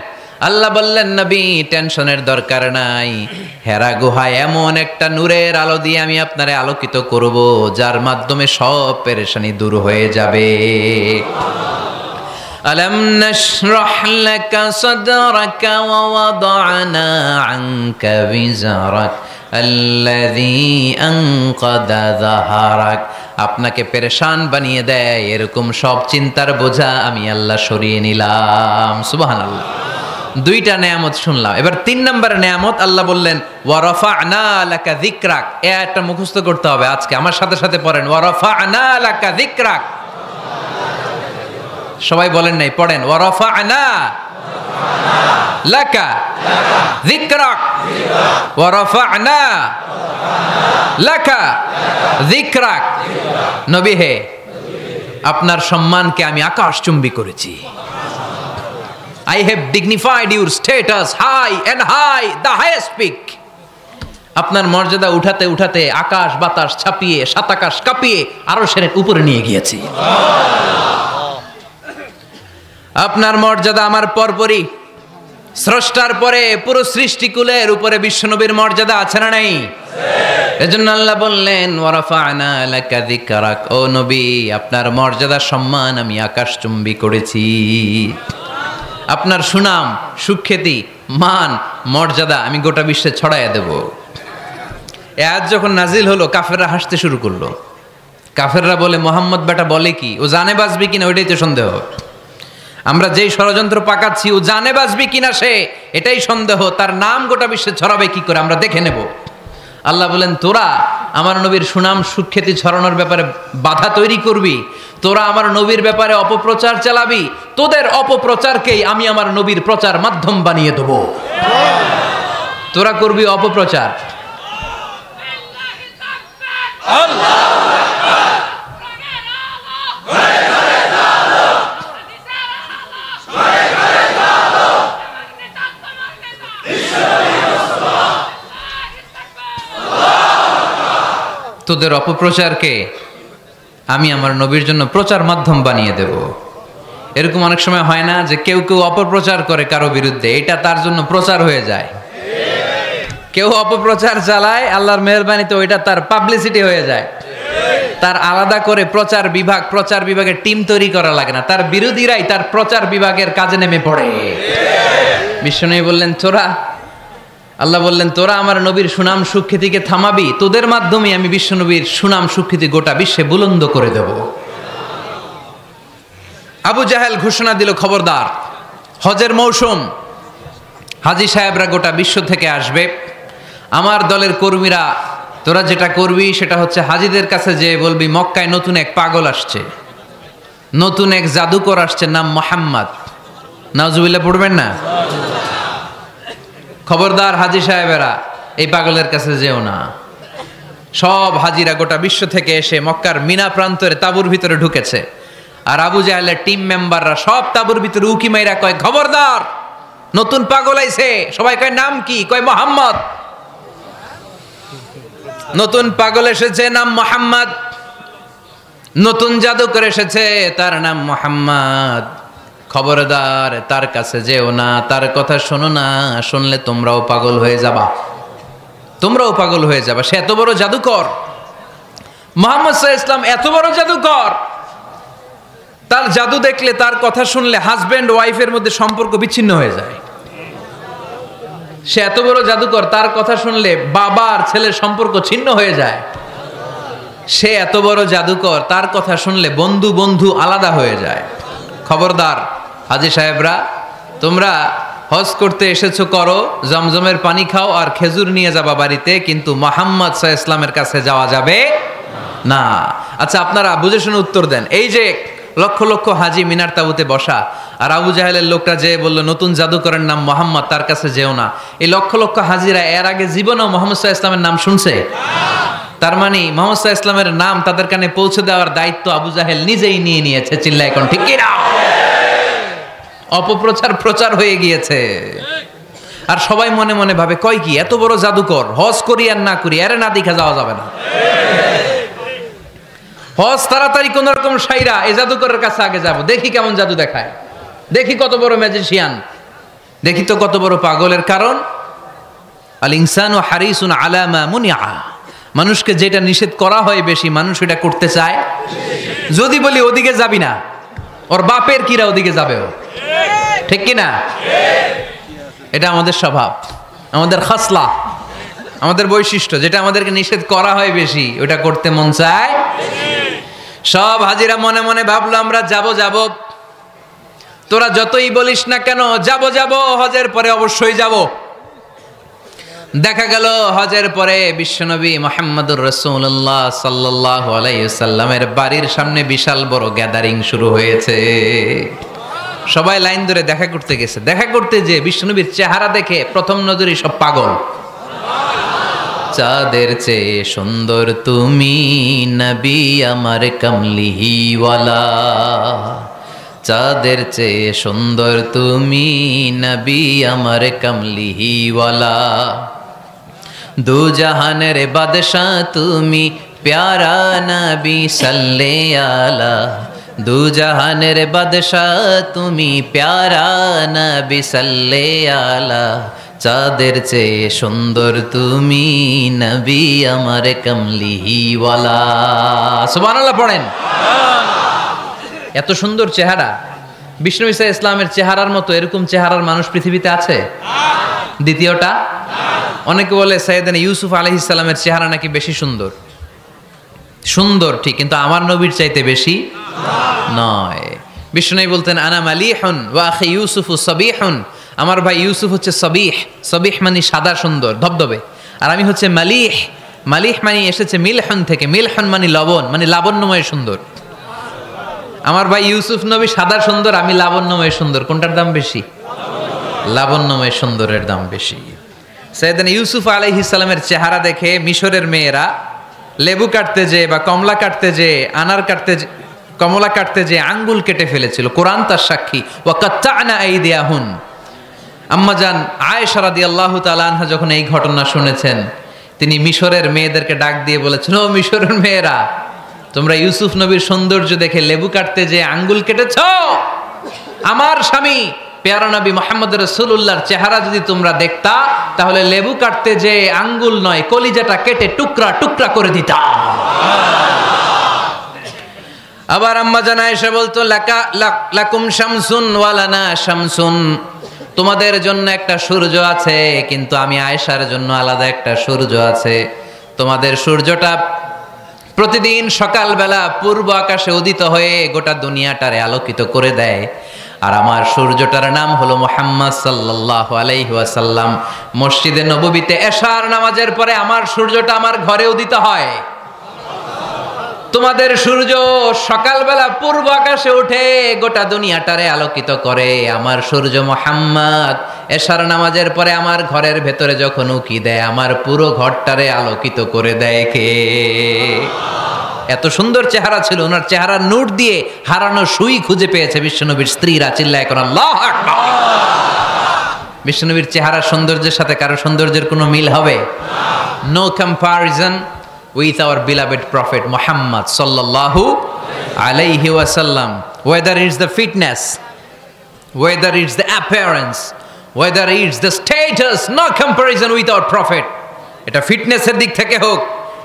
আল্লাহ বললেন নবী টেনশনের দরকার নাই, হেরা গুহায় এমন একটা নূরের আলো দিয়ে আমি আপনারে আলোকিত করব যার মাধ্যমে সব পেরেশানি দূর হয়ে যাবে। আলাম নাশরাহ লাকা সাদরাকা ওয়া ওয়াদা'না আনকা বিজরাক আল্লাযী আনকাদা যাহরাক। আপনাকে পেরেশান বানিয়ে দেয় এরকম সব চিন্তার বোঝা আমি আল্লাহ সরিয়ে নিলাম। সুবহানাল্লাহ। দুইটা নেয়ামত শুনলাম, এবার 3 নম্বরের নেয়ামত আল্লাহ বললেন ওয়া রাফা'না লাকা যিকরাক। এই আয়াতটা মুখস্থ করতে হবে আজকে, আমার সাথে সাথে পড়েন ওয়া রাফা'না লাকা যিকরাক। সবাই বলেন নাই, পড়েন ওয়া রাফা'না লাকা যিকরাক ওয়া রাফা'না লাকা যিকরাক। নবী হে, আপনার সম্মানকে আমি আকাশচুম্বী করেছি। I have dignified your status high and high, the highest peak. আপনার মর্যাদা উঠাতে উঠাতে আকাশ বাতাস ছাপিয়ে সাত আকাশ কাঁপিয়ে আরশের উপরে নিয়ে গিয়েছি। আপনার মর্যাদা আমার পরপরই, স্রষ্টার পরে পুরো সৃষ্টিকুলের উপরে বিশ্বনবীর মর্যাদা আছে না নাই? এজন্য আল্লাহ বললেন ওয়া রাফা'না লাকা যিকরাক। ও নবী, আপনার মর্যাদা সম্মান আমি আকাশচুম্বী করেছি। আপনার সুনাম সুখ্যাতি মান মর্যাদা আমি গোটা বিশ্বে ছড়াইয়া দেব। এ আয়াত যখন নাজিল হলো কাফেররা হাসতে শুরু করলো। কাফেররা বলে মোহাম্মদ বেটা বলে কি, ও জানে বাঁচবি কিনা ওইটাই তো সন্দেহ। আমরা যেই ষড়যন্ত্র পাকাচ্ছি ও জানে বাঁচবি কিনা সে এটাই সন্দেহ, তার নাম গোটা বিশ্বে ছড়াবে কি করে আমরা দেখে নেব। আল্লাহ বলেন তোরা আমার নবীর সুনাম সুখ্যাতি ছড়ানোর ব্যাপারে বাধা তৈরি করবি, তোরা আমার নবীর ব্যাপারে অপপ্রচার চালাবি, তোদের অপপ্রচারকেই আমি আমার নবীর প্রচার মাধ্যম বানিয়ে দেব। তোরা করবি অপপ্রচার। তোদের অপপ্রচারকে আমি আমার নবীর জন্য প্রচার মাধ্যম বানিয়ে দেব। এরকম অনেক সময় হয় না যে কেউ কেউ অপপ্রচার করে কারো বিরুদ্ধে, এটা তার জন্য প্রচার হয়ে যায়। কেউ অপপ্রচার চালায়, আল্লাহর মেহেরবানিতে ওইটা তার পাবলিসিটি হয়ে যায়। তার আলাদা করে প্রচার বিভাগের টিম তৈরি করা লাগে না, তার বিরোধীরাই তার প্রচার বিভাগের কাজে নেমে পড়ে। বিশ্বনবী বললেন তোরা, আল্লাহ বললেন তোরা আমার নবীর সুনাম সুখ্যাতিকে থামাবি, তোদের মাধ্যমে আমি বিশ্বনবীর সুনাম সুখ্যাতি গোটা বিশ্বে বুলন্দ করে দেব। আবু জাহেল ঘোষণা দিল, খবরদার, হজের মৌসুম, হাজী সাহেবরা গোটা বিশ্ব থেকে আসবে, আমার দলের কর্মীরা তোরা যেটা করবি সেটা হচ্ছে হাজীদের কাছে যে বলবি মক্কায় নতুন এক পাগল আসছে, নতুন এক জাদুকর আসছে, নাম মোহাম্মদ। নাউজুবিল্লাহ পড়বেন না? খবরদার হাজী সাহেবেরা, এই পাগলের কাছে যেও না। সব হাজিরা গোটা বিশ্ব থেকে এসে মক্কার মিনা প্রান্তরে তাঁবুর ভিতরে ঢুকেছে। আর আবু জাহেলের টিম মেম্বাররা সব তাঁবুর ভিতরে উকি মাইরা কয়, খবরদার, নতুন পাগল আইছে। সবাই কয়, নাম কি? কয়, মোহাম্মদ। নতুন পাগল এসেছে, নাম মোহাম্মদ। নতুন জাদুকর এসেছে, তার নাম মোহাম্মদ। খবরদার, তার কাছে যেও না, তার কথা শোনো না, শুনলে তোমরাও পাগল হয়ে যাবা, তোমরাও পাগল হয়ে যাবা। সে এত বড় জাদুকর, মুহাম্মদ সাল্লাল্লাহু আলাইহি ওয়াসাল্লাম এত বড় জাদুকর, তার জাদু দেখলে, তার কথা শুনলে হাজবেন্ড ওয়াইফের মধ্যে সম্পর্ক বিচ্ছিন্ন হয়ে যায়। সে এত বড় জাদুকর, তার কথা শুনলে বাবা আর ছেলের সম্পর্ক ছিন্ন হয়ে যায়। সে এত বড় জাদুকর, তার কথা শুনলে বন্ধু বন্ধু আলাদা হয়ে যায়। খবরদার হাজী সাহেবরা, তোমরা হজ করতে এসেছো, করো, জমজমের পানি খাও আর খেজুর নিয়ে যাবা বাড়িতে, কিন্তু মুহাম্মদ সাল্লাল্লাহু আলাইহি ওয়াসাল্লামের কাছে যাওয়া যাবে না। আচ্ছা, আপনারা বুঝে শুনে উত্তর দেন। এই যে লক্ষ লক্ষ হাজি মিনার তাবুতে বসা, আর আবু জাহেলের লোকটা যে বলল নতুন জাদুকরের নাম মোহাম্মদ, তার কাছে যেও না, এই লক্ষ লক্ষ হাজিরা এর আগে জীবনেও মুহাম্মদ সাল্লাল্লাহু আলাইহি ওয়াসাল্লামের নাম শুনছে? তার মানে মুহাম্মদ সাল্লাল্লাহু আলাইহি ওয়াসাল্লামের নাম তাদের কানে পৌঁছে দেওয়ার দায়িত্ব আবু জাহেল নিজেই নিয়ে নিয়েছে। চিল্লায় এখন ঠিক কি না? অপপ্রচার প্রচার হয়ে গিয়েছে। আর সবাই মনে মনে ভাবে, কয় কি, এত বড় জাদুকর, হজ করি আর না করি, আরে না দেখা যাওয়া যাবে না। হজ তাড়াতাড়ি কোন রকম সাইরা এই জাদুকরের কাছে আগে যাব, দেখি কেমন জাদু দেখায়, দেখি কত বড় ম্যাজিশিয়ান, দেখি তো কত বড় পাগলের। কারণ আল ইনসানু হারিসুন আলা মা মুনিআ, মানুষকে যেটা নিষেধ করা হয় বেশি, মানুষ এটা করতে চায়। যদি বলি ওদিকে যাবি না, ওর বাপের কিরা ওদিকে যাবে, ও ঠিক কি না? এটা আমাদের স্বভাব, আমাদের খাসলা, আমাদের বৈশিষ্ট্য। যেটা আমাদেরকে নিষেধ করা হয় বেশি, ওটা করতে মন চায়। সব হাজিরা মনে মনে ভাবলো, আমরা যাব যাব, তোরা যতই বলিস না কেন যাব যাব, হজের পরে অবশ্যই যাব। দেখা গেল হজের পরে বিশ্বনবী মুহাম্মদুর রাসূলুল্লাহ সাল্লাল্লাহু আলাইহি ওয়াসাল্লামের বাড়ির সামনে বিশাল বড় গ্যাদারিং শুরু হয়েছে। সবাই লাইন ধরে দেখা করতে গেছে। দেখা করতে যে বিশ্বনবীর চেহারা দেখে প্রথম নজরেই সব পাগল। চাঁদের চেয়ে সুন্দর তুমি নবী আমার কামলিওয়ালা, চাঁদের চেয়ে সুন্দর তুমি নবী আমার কামলিওয়ালা, দু জাহানের বাদশাহ তুমি প্যারা নবী সাল্লে আলা, দু জাহানের বাদশাহ তুমি প্যারা নবী সাল্লে আলা, চাঁদের চেয়ে সুন্দর তুমি নবী আমার কামলিওয়ালা। সুবহানাল্লাহ পড়েন। এত সুন্দর চেহারা, বিষ্ণু ঈসা ইসলামের চেহারার মতো এরকম চেহারার মানুষ পৃথিবীতে আছে? দ্বিতীয়টা, অনেকে বলে সাইয়েদনা ইউসুফ আলাইহিস সালামের চেহারা নাকি বেশি সুন্দর। সুন্দর ঠিক, কিন্তু আমার নবীর চাইতে বেশি নয়। বিষ্ণু বলতেন, আনা মালিহুন ওয়া আখি ইউসুফু সাবিহুন, আমার ভাই ইউসুফ হচ্ছে সবিহ, সবিহ মানে সাদা সুন্দর ধবধবে, আর আমি হচ্ছে মালিহ, মালিহ মানে এসেছে মিলহন থেকে, মিলহন মানে লবণ, মানে লাবণ্যময় সুন্দর। আমার ভাই ইউসুফ নবী সাদা সুন্দর, আমি লাবণ্যময় সুন্দর। কোনটার দাম বেশি? লাবণ্যময় সুন্দরের দাম বেশি। সাইয়েদনা ইউসুফ আলাইহিস সালামের চেহারা দেখে মিশরের মেয়েরা লেবু কাটতে যে বা কমলা কাটতে যে, আনার কাটতে, কমলা কাটতে যে আঙ্গুল কেটে ফেলেছিল। কোরআন তার সাক্ষী, ওয়া কাত্তা'না আইদিয়াহুন। আম্মাজান আয়েশা রাদিয়াল্লাহু তাআলা আনহা যখন এই ঘটনা শুনেছেন, তিনি মিশরের মেয়েদেরকে ডাক দিয়ে বলেছেন, ও মিশরের মেয়েরা, তোমরা ইউসুফ নবীর সৌন্দর্য দেখে লেবু কাটতে যে আঙ্গুল কেটেছ, আমার স্বামী পেয়ারা নবী মুহাম্মদ রাসূলুল্লাহর চেহারা যদি তোমরা দেখতা, তাহলে লেবু কাটতে যে আঙ্গুল নয়, কলিজাটা কেটে টুকরা টুকরা করে দিতা। আবার আম্মাজান আয়েশা বলতো, লাকুম শামসুন ওয়া লানা শামসুন, তোমাদের জন্য একটা সূর্য আছে, কিন্তু আমি আয়েশার জন্য আলাদা একটা সূর্য আছে। তোমাদের সূর্যটা প্রতিদিন সকালবেলা পূর্ব আকাশে উদিত হয়ে গোটা দুনিয়াটারে আলোকিত করে দেয়। আর আমার সূর্যটার নাম হলো মুহাম্মদ সাল্লাল্লাহু আলাইহি ওয়াসাল্লাম। মসজিদে নববীতে এশার নামাজের পরে আমার সূর্যটা আমার ঘরে উদিত হয়। তোমাদের সূর্য সকালবেলা পূর্ব আকাশে উঠে গোটা দুনিয়াটারে আলোকিত করে। আমার সূর্য মুহাম্মদ এশার নামাজের পরে আমার ঘরের ভেতরে যখন উকি দেয়, আমার পুরো ঘরটারে আলোকিত করে দেয় কে? এত সুন্দর চেহারা ছিল, ওনার চেহারার নূর দিয়ে হারানো সুই খুঁজে পেয়েছে বিশ্বনবীর স্ত্রীরা। চিল্লায় কোন আল্লাহু আকবার। বিশ্বনবীর চেহারার সৌন্দর্যের সাথে কারো সৌন্দর্যের কোনো মিল হবে? No comparison with our beloved prophet Muhammad sallallahu alayhi wasallam. Whether it's the fitness, whether it's the appearance, whether it's the status, no comparison with our prophet. এটা ফিটনেসের দিক থেকে হোক,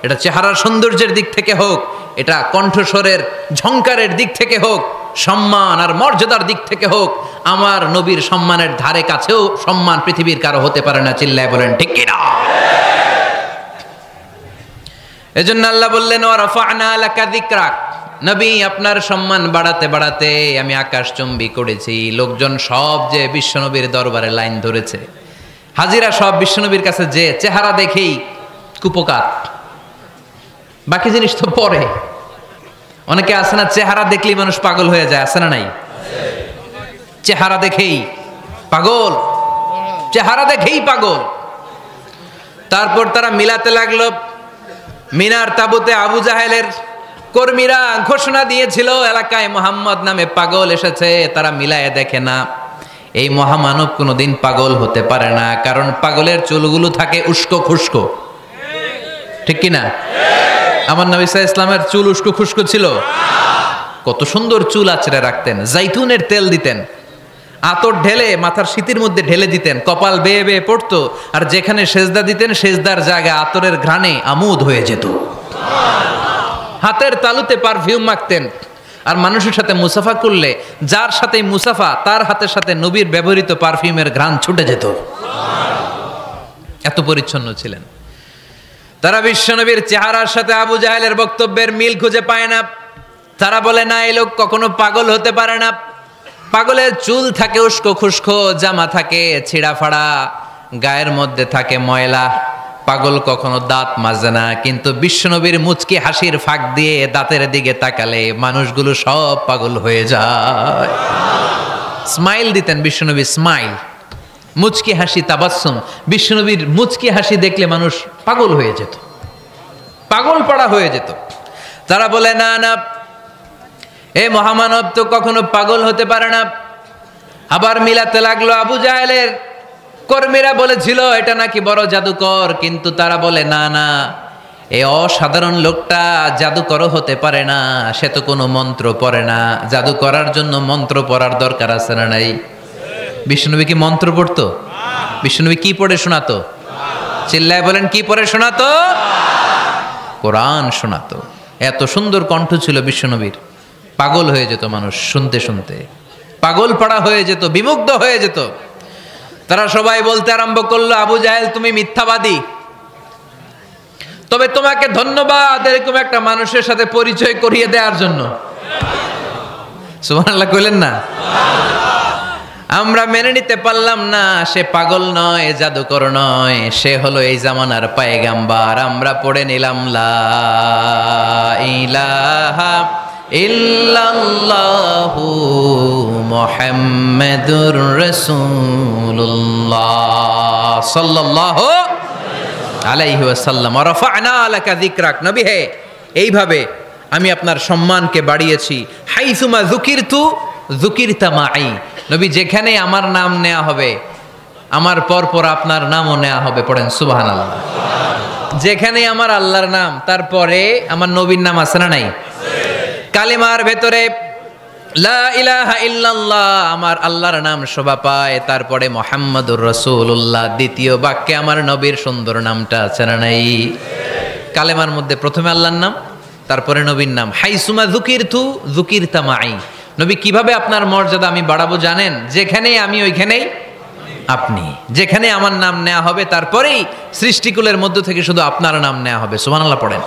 এটা চেহারার সৌন্দর্যের দিক থেকে হোক, এটা কণ্ঠস্বরের ঝংকারের দিক থেকে হোক, সম্মান আর মর্যাদার দিক থেকে হোক, আমার নবীর সম্মানের ধারে কাছেও সম্মান পৃথিবীর কারো হতে পারে না। চিল্লায় বলেন ঠিক কি না? এজন্য আল্লাহ বললেন ওয়ারাফা'না লাকা যিকরাক। নবী, আপনার সম্মান বাড়াতে বাড়াতে আমি আকাশচুম্বী করেছি। লোকজন সব যে বিশ্বনবীর দরবারে লাইন ধরেছে, হাজিরা সব বিশ্বনবীর কাছে যে চেহারা দেখেই কুপকাত, বাকি জিনিস তো পরে। অনেকে আছে না, চেহারা দেখলেই মানুষ পাগল হয়ে যায়, আছে না নাই? চেহারা দেখেই পাগল, চেহারা দেখেই পাগল। তারপর তারা মিলাতে লাগলো। মিনার তাবুতে আবু জাহেলের কর্মীরা ঘোষণা দিয়েছিল এলাকায় মুহাম্মদ নামে পাগল এসেছে। তারা মিলায়ে দেখে না, এই মহামানব কোনোদিন পাগল হতে পারে না, কারণ পাগলের চুলগুলো থাকে উস্কো খুস্কো। ঠিক কিনা? আমার নবী সাল্লাল্লাহু আলাইহি ইসলামের চুল উস্কো খুস্কো ছিল? কত সুন্দর চুল আঁচড়ে রাখতেন, জাইতুনের তেল দিতেন, আতর ঢেলে মাথার শীতের মধ্যে ঢেলে দিতেন, কপাল বেয়ে বেয়ে পড়তো, আর যেখানে সেজদা দিতেন সেজদার জায়গা আতরের ঘ্রাণে আমোদ হয়ে যেত। হাতের তালুতে পারফিউম মাখতেন, আর মানুষের সাথে মুসাফা করলে যার সাথে মুসাফা তার হাতের সাথে নবীর ব্যবহৃত পারফিউমের ঘ্রাণ ছুটে যেত। এত পরিচ্ছন্ন ছিলেন তারা। বিশ্বনবীর চেহারার সাথে আবু জাহেলের বক্তব্যের মিল খুঁজে পায় না। তারা বলে না, এই লোক কখনো পাগল হতে পারে না। পাগলের চুল থাকে উস্কো খুস্কো, জামা থাকে ছিঁড়া ফাড়া, গায়ের মধ্যে থাকে ময়লা। পাগল কখনো দাঁত মাজে না, কিন্তু বিশ্বনবীর মুচকি হাসির ফাঁক দিয়ে দাঁতের দিকে তাকালে মানুষগুলো সব পাগল হয়ে যায়। স্মাইল দিতেন বিশ্বনবী, স্মাইল, মুচকি হাসি, তাবাসসুম। বিশ্বনবীর মুচকি হাসি দেখলে মানুষ পাগল হয়ে যেত, পাগল পাড়া হয়ে যেত। তারা বলে না না, এ মহামানব তো কখনো পাগল হতে পারে না। আবার মিলাতে লাগলো। আবু জাহেলের কর্মীরা বলেছিল এটা নাকি বড় জাদুকর, কিন্তু তারা বলে না না, এই অসাধারণ লোকটা জাদুকরও হতে পারে না, সে তো কোনো মন্ত্র পড়ে না। জাদু করার জন্য মন্ত্র পড়ার দরকার আছে না নাই? বিষ্ণুনবী কি মন্ত্র পড়তো? বিষ্ণুনবী কি পড়ে শোনাতো? চিল্লায় বলেন, কি পড়ে শোনাতো? কোরআন শোনাতো। এত সুন্দর কণ্ঠ ছিল বিশ্বনবীর, পাগল হয়ে যেত মানুষ শুনতে শুনতে, পাগল পাড়া হয়ে যেত, বিমুগ্ধ হয়ে যেত। তারা সবাই বলতে আরম্ভ করলো, আবু জাহেল তুমি মিথ্যাবাদী, তবে তোমাকে ধন্যবাদ এরকম একটা মানুষের সাথে পরিচয় করিয়ে দেওয়ার জন্য। সুবহানাল্লাহ কইলেন না? আমরা মেনে নিতে পারলাম না সে পাগল নয়, জাদুকর নয়, সে হলো এই জামানার পয়গাম্বার। আমরা পড়ে নিলাম লা ইলাহা ইল্লাল্লাহু মুহাম্মাদুর রাসূলুল্লাহ সাল্লাল্লাহু আলাইহি ওয়াসাল্লাম। রাফা'না লাকা যিকরাক। নবী হে, এইভাবে আমি আপনার সম্মানকে বাড়িয়েছি। হাইসুমা যুকিরতু যুকিরতা মাই। নবী, যেখানে আমার নাম নেওয়া হবে আমার পর পর আপনার নামও নেওয়া হবে। পড়েন সুবহানাল্লাহ। যেখানে আমার আল্লাহর নাম, তারপরে আমার নবীর নাম আছে না নাই? কালিমার ভেতরে লা ইলাহা ইল্লাল্লাহ আমার আল্লাহর নাম শোভা পায়, তারপরে মুহাম্মাদুর রাসূলুল্লাহ দ্বিতীয় বাক্যে আমার নবীর সুন্দর নামটা আছে না নাই? কালেমার মধ্যে প্রথমে আল্লাহর নাম, তারপরে নবীর নাম। হাইসুমা যুকিরতু যুকিরতা মাই। নবী, কিভাবে আপনার মর্যাদা আমি বাড়াবো জানেন? যেখানেই আমি ওইখানেই আপনি। যেখানে আমার নাম নেওয়া হবে তারপরেই সৃষ্টিকুলের মধ্য থেকে শুধু আপনার নাম নেওয়া হবে। সুবহানাল্লাহ পড়েন।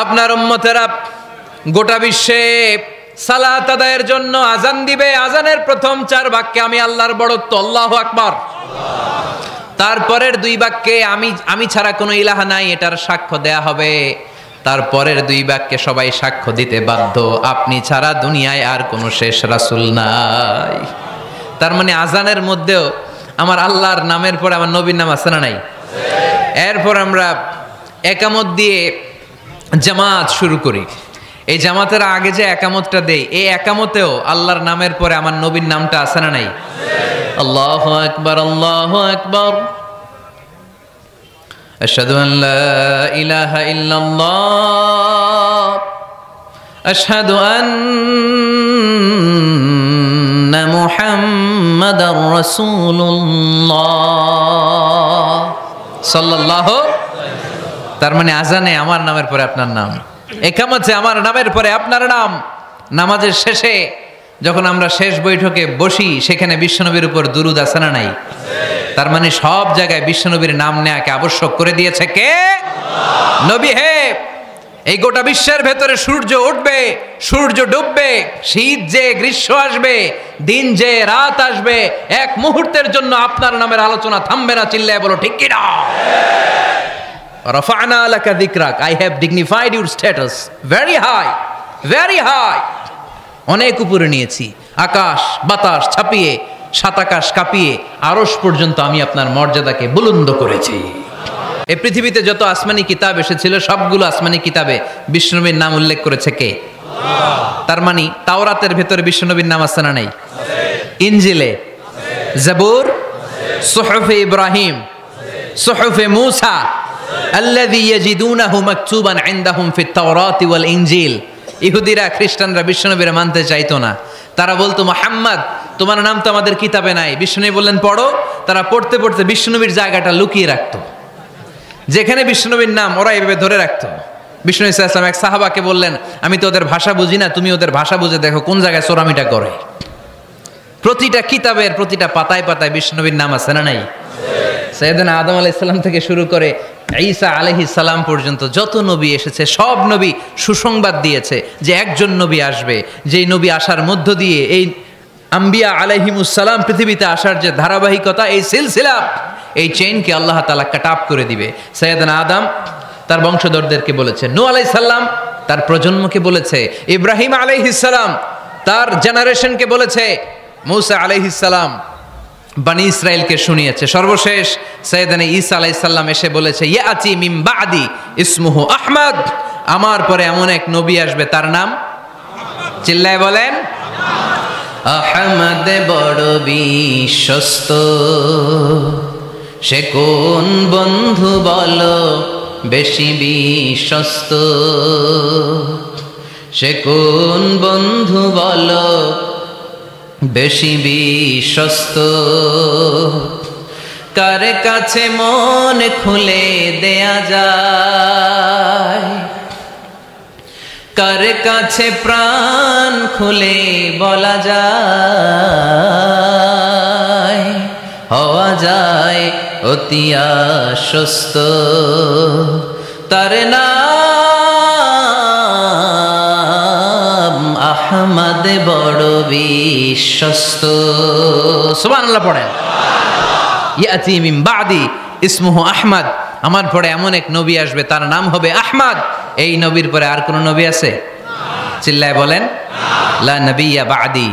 আপনার উম্মতেরা গোটা বিশ্বে সালাত আদায়ের জন্য আজান দিবে। আজানের প্রথম 4 বাক্যে আমি আল্লাহর বড়ত্ব, আল্লাহু আকবার। তারপরের 2 বাক্যে আমি ছাড়া কোনো ইলাহা নাই, এটার সাক্ষ্য দেয়া হবে। তারপরের 2 বাক্যে সবাই সাক্ষ্য দিতে বাধ্য, আপনি ছাড়া দুনিয়ায় আর কোনো শেষ রাসূল নাই। তার মানে আজানের মধ্যেও আমার আল্লাহর নামের পরে আমার নবীর নাম আছে না নাই? এরপর আমরা একামত দিয়ে জামাত শুরু করি। এই জামাতের আগে যে একামতটা দেই, এই একামতেও আল্লাহর নামের পরে আমার নবীর নামটা আছে না নাই? আল্লাহু আকবার, আল্লাহু আকবার। আশহাদু আন লা ইলাহা ইল্লাল্লাহ, আশহাদু আন্না মুহাম্মাদার রাসূলুল্লাহ সাল্লাল্লাহু। তার মানে আজানে আমার নামের পরে আপনার নাম, একামতে আমার নামের পরে আপনার নাম। নামাজের শেষে যখন আমরা শেষ বৈঠকে বসি, সেখানে বিশ্বনবীর উপর দুরূদ আছে না নাই? তার মানে সব জায়গায় বিশ্বনবীর নাম নেওয়াকে আবশ্যক করে দিয়েছে কে? নবী। হে, এই গোটা বিশ্বের ভেতরে সূর্য উঠবে, সূর্য ডুববে, শীত যে গ্রীষ্ম আসবে, দিন যে রাত আসবে, এক মুহূর্তের জন্য আপনার নামের আলোচনা থামবে না। চিল্লায় বলো ঠিক কি না? রাফা'না লাকা যিকরাক, I have dignified your status very high, very high। অনেক উপরে নিয়েছি, আকাশ বাতাস ছাপিয়ে, 7 আকাশ কাঁপিয়ে আরশ পর্যন্ত আমি আপনার মর্যাদাকে বুলন্দ করেছি। এই পৃথিবীতে যত আসমানি কিতাব এসেছিল, সবগুলো আসমানি কিতাবে বিষ্ণুনবীর নাম উল্লেখ করেছে কে? তার মানে তাওরাতের ভেতরে বিষ্ণুনবীর নাম আছে না নাই? ইনজিলে, জাবুর, সুহুফে ইব্রাহিম, সুহুফে মূসা, আল্লাযী ইয়াজিদুনাহু মাকতুবান ইনদাহুম ফিত তাওরাতি ওয়াল ইনজিল। ইহুদিরা খ্রিস্টানরা বিষ্ণুনবীর মানতে চাইতো না। তারা বলতো, মুহাম্মদ তোমার নাম তো আমাদের কিতাবে নাই। বিষ্ণুনবী বললেন পড়ো। তারা পড়তে পড়তে বিষ্ণুনবীর জায়গাটা লুকিয়ে রাখতো, যেখানে বিষ্ণুনবীর নাম ওরা এভাবে ধরে রাখতো। বিষ্ণু সাল্লাল্লাহু আলাইহি ওয়াসাল্লাম এক সাহাবাকে বললেন, আমি তো ওদের ভাষা বুঝি না, তুমি ওদের ভাষা বুঝে দেখো কোন জায়গায় চোরামিটা করে। প্রতিটা কিতাবের প্রতিটা পাতায় পাতায় বিষ্ণুনবীর নাম আছে না নাই? সাইয়েদনা আদম আলাইহিস সালাম থেকে শুরু করে ঈসা আলাইহিস সালাম পর্যন্ত যত নবী এসেছে, সব নবী সুসংবাদ দিয়েছে যে একজন নবী আসবে, যেই নবী আসার মধ্য দিয়ে এই আম্বিয়া আলাইহিমুস সালাম পৃথিবীতে আসার যে ধারাবাহিকতা, এই সিলসিলা, এই চেইনকে আল্লাহ তাআলা কাট অফ করে দিবে। সাইয়েদনা আদম তার বংশধরদেরকে বলেছে, নূহ আলাইহিস সালাম তার প্রজন্মকে বলেছে, ইব্রাহিম আলাইহিস সালাম তার জেনারেশনকে বলেছে, মূসা আলাইহিস সালাম বনি ইসরাইলকে শুনিয়েছে। সর্বশেষ সাইয়েদনা ঈসা আলাইহিস সালাম এসে বলেছে, ইয়াতি মিন বাদি ইসমুহু আহমদ, আমার পরে এমন এক নবী আসবে তার নাম, চিল্লায় বলেন, আহমদ বড় বিশ্বস্ত, সে কোন বন্ধু বলো বেশি বিশ্বস্ত, সে কোন বন্ধু বলো বেশি বিশ্বস্ত, কার কাছে মন খুলে দেয়া যায়, কার কাছে প্রাণ খুলে বলা যায়, হওয়া যায় অতি আশ্বস্ত, তার নাম আহমদ বড় বিশ্বস্ত। সুবহানাল্লাহ পড়েন। ইয়াতি মিন বাদি ইসমুহু আহমদ, আমার পরে এমন এক নবী আসবে তার নাম হবে আহমদ। এই নবীর পরে আর কোন নবী আছে? চিল্লায় বলেন, লা নবিয়্যা বাদি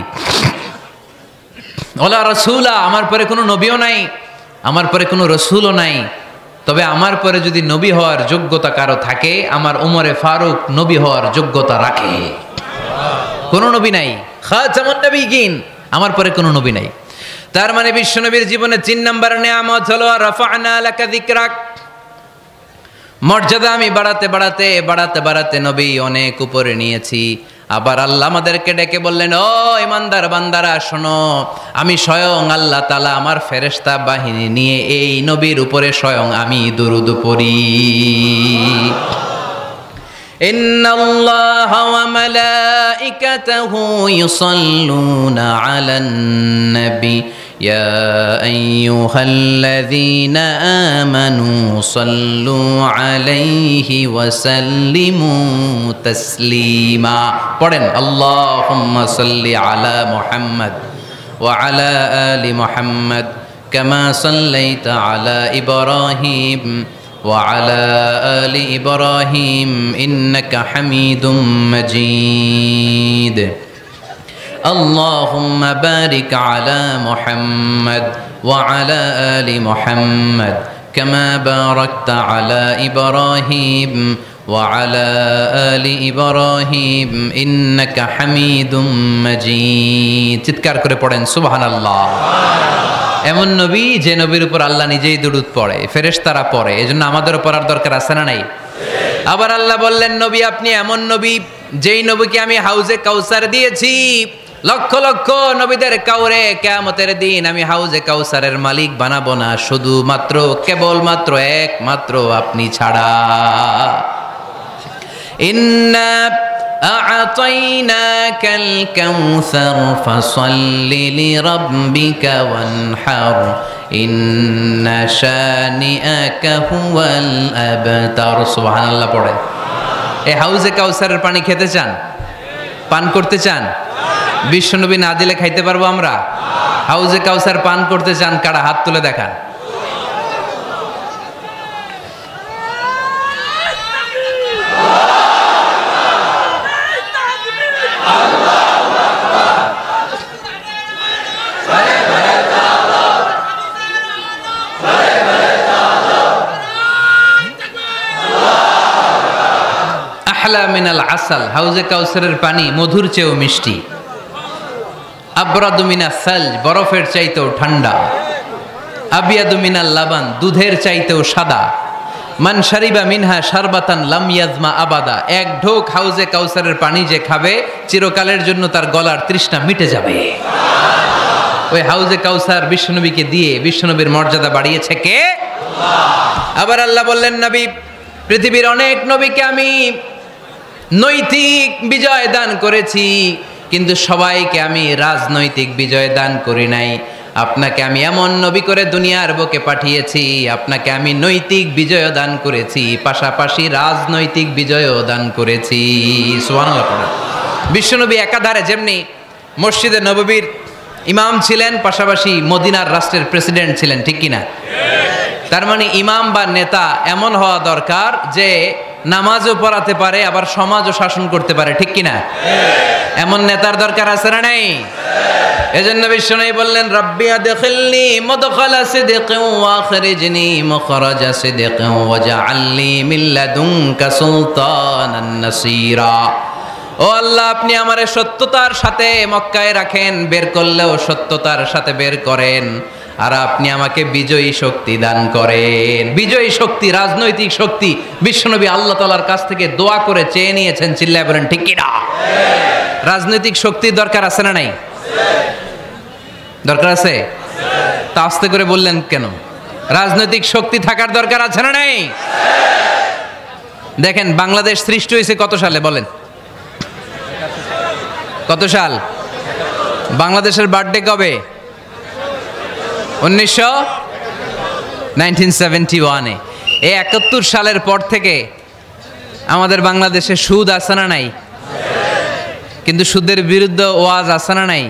ওয়ালা রাসূলা, আমার পরে কোনো নবীও নাই, আমার পরে কোনো রাসূলও নাই। তবে আমার পরে যদি নবী হওয়ার যোগ্যতা কারো থাকে, আমার ওমরে ফারুক নবী হওয়ার যোগ্যতা রাখে। কোনো নবী নাই, খাতামুন নবিয়্যিন, আমার পরে কোনো নবী নাই। তার মানে বিশ্বনবীর জীবনে 3 নম্বর নিয়ামত হলো রাফা'না লাকা যিকরাক। মর্যাদা আমি বাড়াতে বাড়াতে বাড়াতে বাড়াতে নবী অনেক উপরে নিয়েছি। আবার আল্লাহ আমাদেরকে ডেকে বললেন, ও ইমানদার বান্দারা শোনো, আমি স্বয়ং আল্লাহ তাআলা আমার ফেরেশতা বাহিনী নিয়ে এই নবীর উপরে স্বয়ং আমি দুরূদ পড়ি। ইন্নাল্লাহা ওয়া মালাইকাতাহু ইউসাল্লুনা আলান নবী ইয়া আইয়ুহাল্লাযীনা আমানু সাল্লু আলাইহি ওয়া সাল্লিমু তাসলিমা। পড়েন আল্লাহুম্মা সাল্লি আলা মুহাম্মদ ওয়া আলা আলি মুহাম্মদ কামা সাল্লাইতা আলা ইব্রাহিম ওয়া আলা আলি ইব্রাহিম ইন্নাকা হামিদুম মাজিদ। اللهم بارك على محمد وعلى آل محمد كما باركت على إبراهيم وعلى آل إبراهيم إنك حميد مجيد। চিৎকার করে পড়েন সুবহানাল্লাহ। এমন নবী যে নবীর উপর আল্লাহ নিজেই দুরূদ পড়ে, ফেরেশতারা পড়ে, এজন্য আমাদেরও পড়ার দরকার আছে না নাই? আবার আল্লাহ বললেন, নবী আপনি এমন নবী যেই নবীকে আমি হাউজে কাউসার দিয়েছি, লক্ষ লক্ষ নবীদের কাউরে কিয়ামতের দিন আমি হাউজে কাউসারের মালিক বানাবো না, শুধুমাত্র কেবলমাত্র একমাত্র আপনি ছাড়া। ইন্না আ'তাইনাকাল কাউসার ফাসাল্লি লিরাব্বিকা ওয়ানহার ইন্না শানিআকা হুয়াল আবতার। সুবহানাল্লাহ পড়ে। এই হাউজে কাউসারের পানি খেতে চান, পান করতে চান? বিশ্বনবী না দিলে খাইতে পারবো আমরা? হাউজে কাউসার পান করতে চান কারা? হাত তুলে দেখান। আহলা মিনাল আসাল, হাউজে কাউসারের পানি মধুর চেয়েও মিষ্টি। আবরাদু মিনাস সালজ, বরফের চাইতেও ঠান্ডা। আবিয়াদু মিনাল লাবান, দুধের চাইতেও সাদা। মান শারিবা মিনহা শারবাতান লাম ইয়াজমা আবাদা, এক ঢোক হাউজে কাউসারের পানি যে খাবে চিরকালের জন্য তার গলার তৃষ্ণা মিটে যাবে। ওই হাউজে কাউসার বিশ্বনবীকে দিয়ে বিশ্বনবীর মর্যাদা বাড়িয়েছে কে? আল্লাহ। আবার আল্লাহ বললেন, নবী পৃথিবীর অনেক নবীকে আমি নৈতিক বিজয় দান করেছি, কিন্তু সবাইকে আমি রাজনৈতিক বিজয় দান করি নাই। আপনাকে আমি এমন নবী করে দুনিয়ার বুকে পাঠিয়েছি, আপনাকে আমি নৈতিক বিজয় দান করেছি, পাশাপাশি রাজনৈতিক বিজয়ও দান করেছি। সুবহানাল্লাহ। বিশ্বনবী একাধারে যেমনি মসজিদে নববীর ইমাম ছিলেন, পাশাপাশি মদিনার রাষ্ট্রের প্রেসিডেন্ট ছিলেন, ঠিক কিনা? তার মানে ইমাম বা নেতা এমন হওয়া দরকার যে নামাজও পড়াতে পারে, আবার সমাজও শাসন করতে পারে, ঠিক কিনা? এমন নেতার দরকার আছে না নাই? এজন্য বিশ্বনবী বললেন, রব্বি আদখিলনি মুদখালা সিদকিন ওয়া আখরিজনি মুখরাজা সিদকিন ওয়াজআলনি মিন লাদুনকা সুলতানান নাসীরা। ও আল্লাহ, আপনি আমারে সত্যতার সাথে মক্কায় রাখেন, বের করলেও সত্যতার সাথে বের করেন, আর আপনি আমাকে বিজয়ী শক্তি দান করেন। বিজয়ী শক্তি, রাজনৈতিক শক্তি বিশ্বনবী আল্লাহ তাআলার কাছ থেকে দোয়া করে চেয়ে নিয়েছেন। চিল্লায় বলেন ঠিক কিনা? রাজনৈতিক শক্তির দরকার আছে না নাই? দরকার আছে? তা আস্তে করে বললেন কেন? রাজনৈতিক শক্তি থাকার দরকার আছে না নাই? দেখেন, বাংলাদেশ সৃষ্টি হয়েছে কত সালে বলেন? কত সাল? বাংলাদেশের বার্থডে কবে? 1971-এ। এই 71 সালের পর থেকে আমাদের বাংলাদেশে সুদ আছে না নাই? কিন্তু সুদের বিরুদ্ধে ওয়াজ আছে না নাই?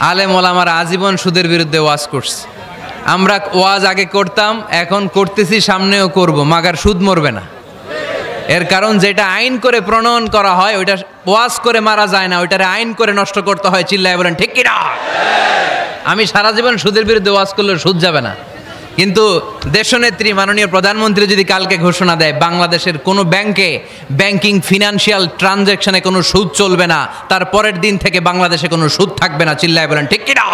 আলেম ওলামারা আজীবন সুদের বিরুদ্ধে ওয়াজ করছে। আমরা ওয়াজ আগে করতাম, এখন করতেছি, সামনেও করব, মাগার সুদ মরবে না। এর কারণ যেটা আইন করে প্রণয়ন করা হয় ওইটা ওয়াজ করে মারা যায় না, ওইটারে আইন করে নষ্ট করতে হয়। চিল্লায় বলেন ঠিক কিনা? আমি সারা জীবন সুদের বিরুদ্ধে ওয়াজ করলে সুদ যাবে না, কিন্তু দেশনেত্রী মাননীয় প্রধানমন্ত্রী যদি কালকে ঘোষণা দেয় বাংলাদেশের কোনো ব্যাংকে ব্যাংকিং ফিনান্সিয়াল ট্রানজ্যাকশনে কোনো সুদ চলবে না, তার পরের দিন থেকে বাংলাদেশে কোনো সুদ থাকবে না। চিল্লায় বলেন ঠিক কিনা?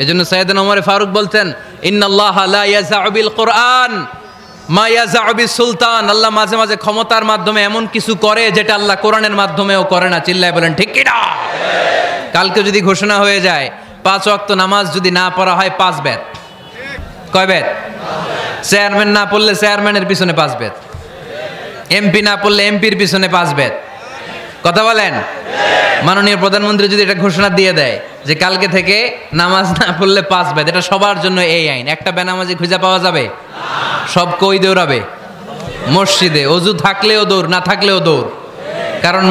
এজন্য সাইয়েদনা ওমর ফারুক বলতেন, ইন্নাল্লাহা লা ইয়াযাউ বিল কুরআন মা ইয়াযাউ বিস সুলতান। আল্লাহ মাঝে মাঝে ক্ষমতার মাধ্যমে এমন কিছু করে যেটা আল্লাহ কোরআনের মাধ্যমেও করে না। চিল্লায় বলেন ঠিক কিনা? কালকে যদি ঘোষণা হয়ে যায় 5 ওয়াক্ত নামাজ যদি না পড়া হয় 5 বেত। কয় বেত? চেয়ারম্যান না পড়লে চেয়ারম্যানের পিছনে 5 বেত, এমপি না পড়লে এমপির পিছনে 5 বেত। কথা বলেন। মাননীয় প্রধানমন্ত্রী যদি এটা ঘোষণা দিয়ে দেয় যে কালকে থেকে নামাজ না পড়লে 5 বেদ, এটা সবার জন্য এই আইন, একটা বেনামাজি খুঁজে পাওয়া যাবে? সব কই দৌড়াবে? মসজিদে। অজু থাকলেও দৌড়, না থাকলেও দৌড়। কারণ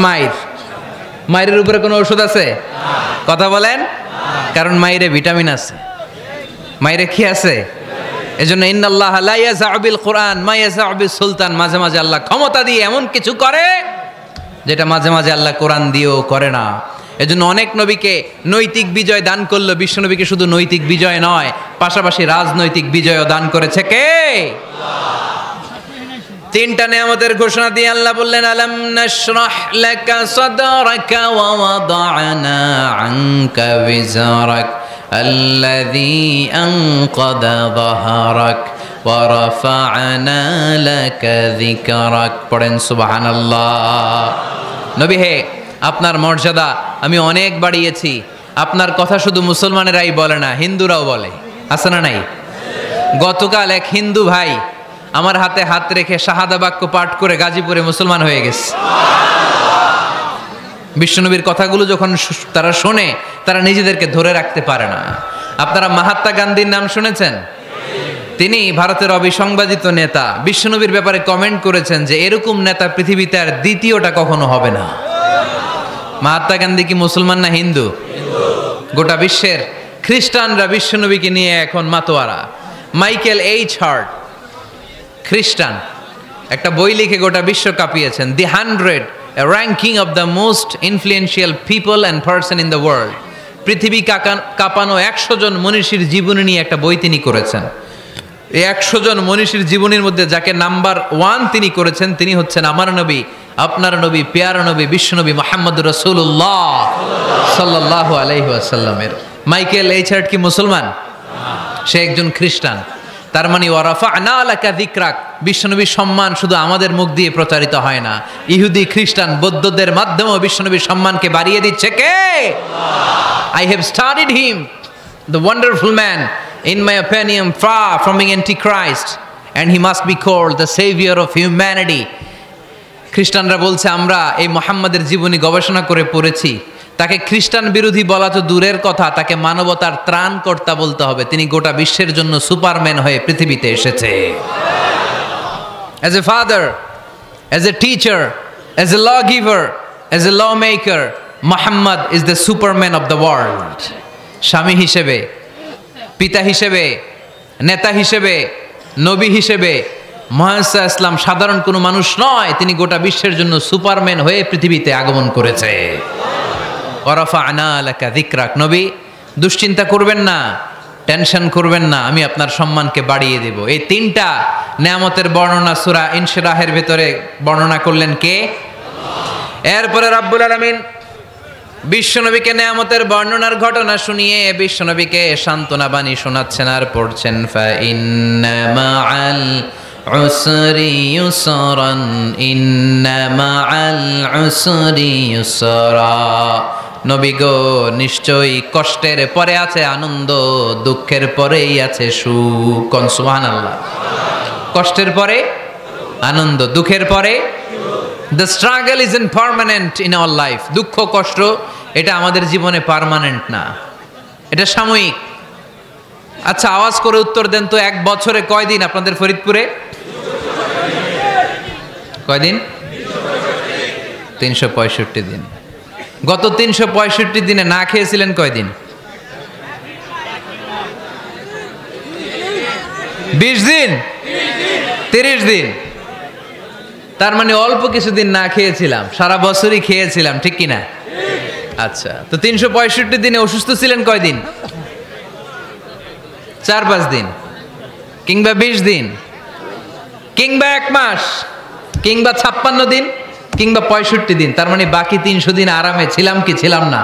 মায়ের উপরে কোনো ওষুধ আছে? কথা বলেন। কারণ মায়েরে ভিটামিন আছে, মায়েরে কি আছে? এজন্য ইন্নাল্লাহ লা ইয়াযআউ বিল কুরআন মা ইয়াযআউ বিস সুলতান, মাঝে মাঝে আল্লাহ ক্ষমতা দিয়ে এমন কিছু করে যেটা মাঝে মাঝে আল্লাহ কোরআন দিয়েও করে না। এজন্য অনেক নবীকে নৈতিক বিজয় দান করলো, বিশ্ব নবীকে শুধু নৈতিক বিজয় নয়, পাশাপাশি রাজনৈতিক বিজয়ও দান করেছে কে? তিনটা নিয়ামতের ঘোষণা দিয়ে আল্লাহ বললেন, আলাম নাশরাহ লাকা সাদরাকা ওয়া ওয়াদা'না আনকা বিজরাক আল্লাযী আনকাদা যাহরাক ওয়া রাফা'না লাকা যিকরাক। পড়েন সুবহানাল্লাহ। নবী হে, আপনার মর্যাদা আমি অনেক বাড়িয়েছি। আপনার কথা শুধু মুসলমানেরাই বলে না, হিন্দুরাও বলে, আছে না নাই? গতকাল এক হিন্দু ভাই আমার হাতে হাত রেখে শাহাদা বাক্য পাঠ করে গাজীপুরে মুসলমান হয়ে গেছে। বিশ্বনবীর কথাগুলো যখন তারা শোনে, তারা নিজেদেরকে ধরে রাখতে পারে না। আপনারা মহাত্মা গান্ধীর নাম শুনেছেন? তিনি ভারতের অবিসংবাদিত নেতা। বিশ্বনবীর ব্যাপারে কমেন্ট করেছেন যে এরকম নেতা পৃথিবীতে আর দ্বিতীয়টা কখনো হবে না। মহাত্মা গান্ধী কি মুসলমান না হিন্দু? গোটা বিশ্বের খ্রিস্টানরা বিশ্বনবীকে নিয়ে এখন মাতোয়ারা। মাইকেল এইচ হার্ট, খ্রিস্টান, একটা বই লিখে গোটা বিশ্ব কাঁপিয়েছেন, দি 100 ranking of the most influential people and person in the world. পৃথিবী কাঁপানো 100 জন মনীষীর জীবনী নিয়ে একটা বই তিনি করেছেন। এই 100 জন মনীষীর জীবনীর মধ্যে যাকে নাম্বার 1 তিনি করেছেন, তিনি হচ্ছেন আমার নবী, আপনার নবী, পেয়ারা নবী, বিশ্বনবী মুহাম্মদুর রাসূলুল্লাহ সাল্লাল্লাহু আলাইহি ওয়াসাল্লামের। মাইকেল এইচ হার্ট কি মুসলমান? সে একজন খ্রিস্টান। তার মানে ওয়া রাফা'না লাকা যিকরাক, বিশ্বনবীর সম্মান শুধু আমাদের মুখ দিয়ে প্রচারিত হয় না, ইহুদি, খ্রিস্টান, বৌদ্ধদের মাধ্যমেও বিশ্বনবীর সম্মানকে বাড়িয়ে দিচ্ছে কে? I have studied him, the wonderful man, in my opinion far from being antichrist and he must be called the savior of humanity. খ্রিস্টানরা বলছে আমরা এই মুহাম্মাদের জীবনী গবেষণা করে পড়েছি, তাকে খ্রিস্টান বিরোধী বলা তো দূরের কথা, তাকে মানবতার ত্রাণকর্তা বলতে হবে। তিনি গোটা বিশ্বের জন্য সুপারম্যান হয়ে পৃথিবীতে এসেছে। As a father, as a teacher, as a lawgiver, as a lawmaker, Muhammad is the superman of the world. স্বামী হিসেবে, পিতা হিসেবে, নেতা হিসেবে, নবী হিসেবে মুহাম্মদ ইসলাম সাধারণ কোনো মানুষ নয়, তিনি গোটা বিশ্বের জন্য সুপারম্যান হয়ে পৃথিবীতে আগমন করেছে। ওয়া রাফা'না লাকা যিকরাক, নবী দুশ্চিন্তা করবেন না, টেনশন করবেন না, আমি আপনার সম্মানকে বাড়িয়ে দেব। এই তিনটা নিয়ামতের বর্ণনা সূরা ইনশিরাহের ভিতরে বর্ণনা করলেন কে? এরপরে রাব্বুল আলামিন বিশ্বনবীকে নিয়ামতের বর্ণনার ঘটনা শুনিয়ে বিশ্বনবীকে সান্ত্বনা বাণী শোনাচ্ছেন আর পড়ছেন, ফা ইন্না মাআল উসরি ইউসরান ইন্না মাআল উসরি ইউসরা। নবী গো, নিশ্চয়ই কষ্টের পরে আছে আনন্দ, দুঃখের পরেই আছে সুখ। কোন সুবহানাল্লাহ। কষ্টের পরে আনন্দ, দুঃখের পরে। The struggle isn't permanent in our life. দুঃখ কষ্ট এটা আমাদের জীবনে পার্মানেন্ট না, এটা সাময়িক। আচ্ছা আওয়াজ করে উত্তর দেন তো, এক বছরে কয়দিন আপনাদের ফরিদপুরে? কয়দিন? 365 দিন। গত 365 দিনে না খেয়েছিলেন কয়দিন? 20 দিন, 30 দিন। তার মানে অল্প কিছুদিন না খেয়েছিলাম, সারা বছরই খেয়েছিলাম, ঠিক কিনা? আচ্ছা, তো 365 দিনে অসুস্থ ছিলেন কয়দিন? 4-5 দিন, কিংবা 20 দিন, কিংবা 1 মাস, কিংবা 56 দিন, কিংবা 65 দিন। তার মানে বাকি 300 দিন আরামে ছিলাম কি ছিলাম না?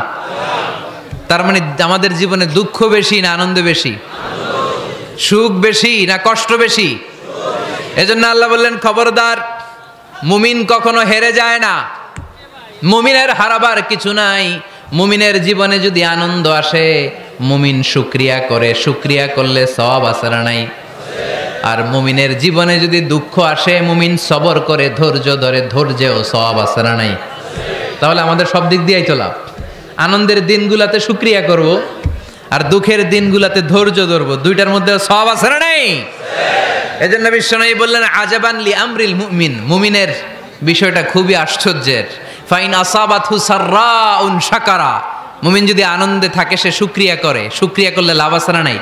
তার মানে আমাদের জীবনে দুঃখ বেশি না আনন্দ বেশি? সুখ বেশি না কষ্ট বেশি? এজন্য আল্লাহ বললেন, খবরদার, মুমিন কখনো হেরে যায় না, মুমিনের হারাবার কিছু নাই। মুমিনের জীবনে যদি আনন্দ আসে, মুমিন শুকরিয়া করে, শুকরিয়া করলে সওয়াব আছে না নাই? আর মুমিনের জীবনে যদি দুঃখ আসে, মুমিন সবর করে, ধৈর্য ধরে, ধৈর্যেও সওয়াব আছে না নাই? তাহলে আমাদের সব দিক দিয়েই তো লাভ। আনন্দের দিনগুলাতে শুকরিয়া করব, আর দুঃখের দিনগুলাতে ধৈর্য ধরবো। দুইটার মধ্যে সব আছে না নাই? এজন্য বিশ্বনবী বললেন, আজাবান লি আমরিল মুমিন, মুমিনের বিষয়টা খুবই আশ্চর্যের। ফাইন আসাবাতহু সাররাউন শাকারা, মুমিন যদি আনন্দে থাকে সে শুকরিয়া করে, শুকরিয়া করলে লাভ আছে না নাই?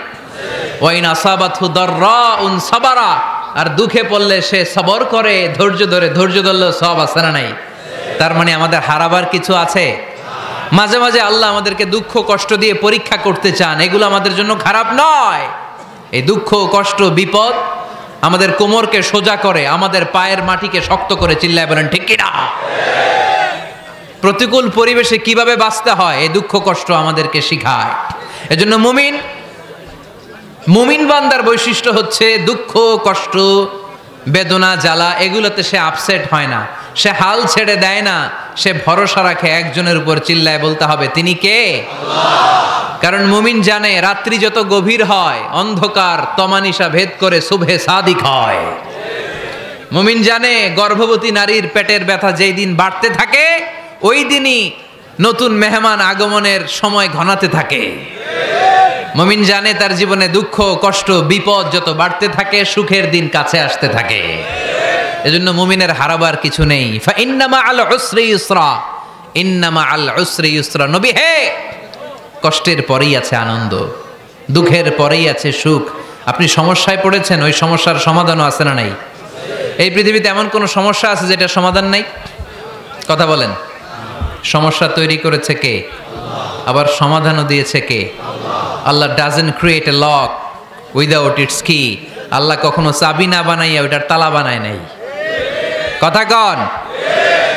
ওয়াইন আসাবাতহু দাররাউন সাবারা, আর দুঃখে পড়লে সে সবর করে, ধৈর্য ধরে, ধৈর্য ধরলেও সব আছে না নাই? তার মানে আমাদের হারাবার কিছু আছে? মাঝে মাঝে আল্লাহ আমাদেরকে দুঃখ কষ্ট দিয়ে পরীক্ষা করতে চান, এগুলো আমাদের জন্য খারাপ নয়। এই দুঃখ কষ্ট বিপদ আমাদের কোমরকে সোজা করে, আমাদের পায়ের মাটিকে শক্ত করে, চিল্লায় বলেন ঠিক কি না? প্রতিকূল পরিবেশে কিভাবে বাঁচতে হয় এই দুঃখ কষ্ট আমাদেরকে শিখায়। এজন্য মুমিন বান্দার বৈশিষ্ট্য হচ্ছে দুঃখ কষ্ট বেদনা জ্বালা এগুলোতে সে আপসেট হয় না, সে হাল ছেড়ে দেয় না, সে ভরসা রাখে একজনের উপর, চিল্লায় বলতে হবে তিনি কে? আল্লাহ। কারণ মুমিন জানে রাত্রি যত গভীর হয় অন্ধকার তমানিসা ভেদ করে সুবহে সাদিক হয়। মুমিন জানে গর্ভবতী নারীর পেটের ব্যথা যেই দিন বাড়তে থাকে ওই দিনই নতুন মেহমান আগমনের সময় ঘনাতে থাকে। মুমিন জানে তার জীবনে দুঃখ কষ্ট বিপদ যত বাড়তে থাকে সুখের দিন কাছে আসতে থাকে। এজন্য মুমিনের হারাবার কিছু নেই। ফা ইন্নামা আল উসরি ইউসরা, ইন্নামা আল উসরি ইউসরা। নবী হে, কষ্টের পরেই আছে আনন্দ, দুঃখের পরেই আছে সুখ। আপনি সমস্যায় পড়েছেন, ওই সমস্যার সমাধানও আছে না নাই? এই পৃথিবীতে এমন কোন সমস্যা আছে যেটা সমাধান নাই? কথা বলেন। সমস্যা তৈরি করেছে কে? আবার সমাধানও দিয়েছে কে? Allah doesn't create a lock without its key. Allah কখনো চাবি না বানাইয়া ওইটার তালা বানায় নাই। কথা কন।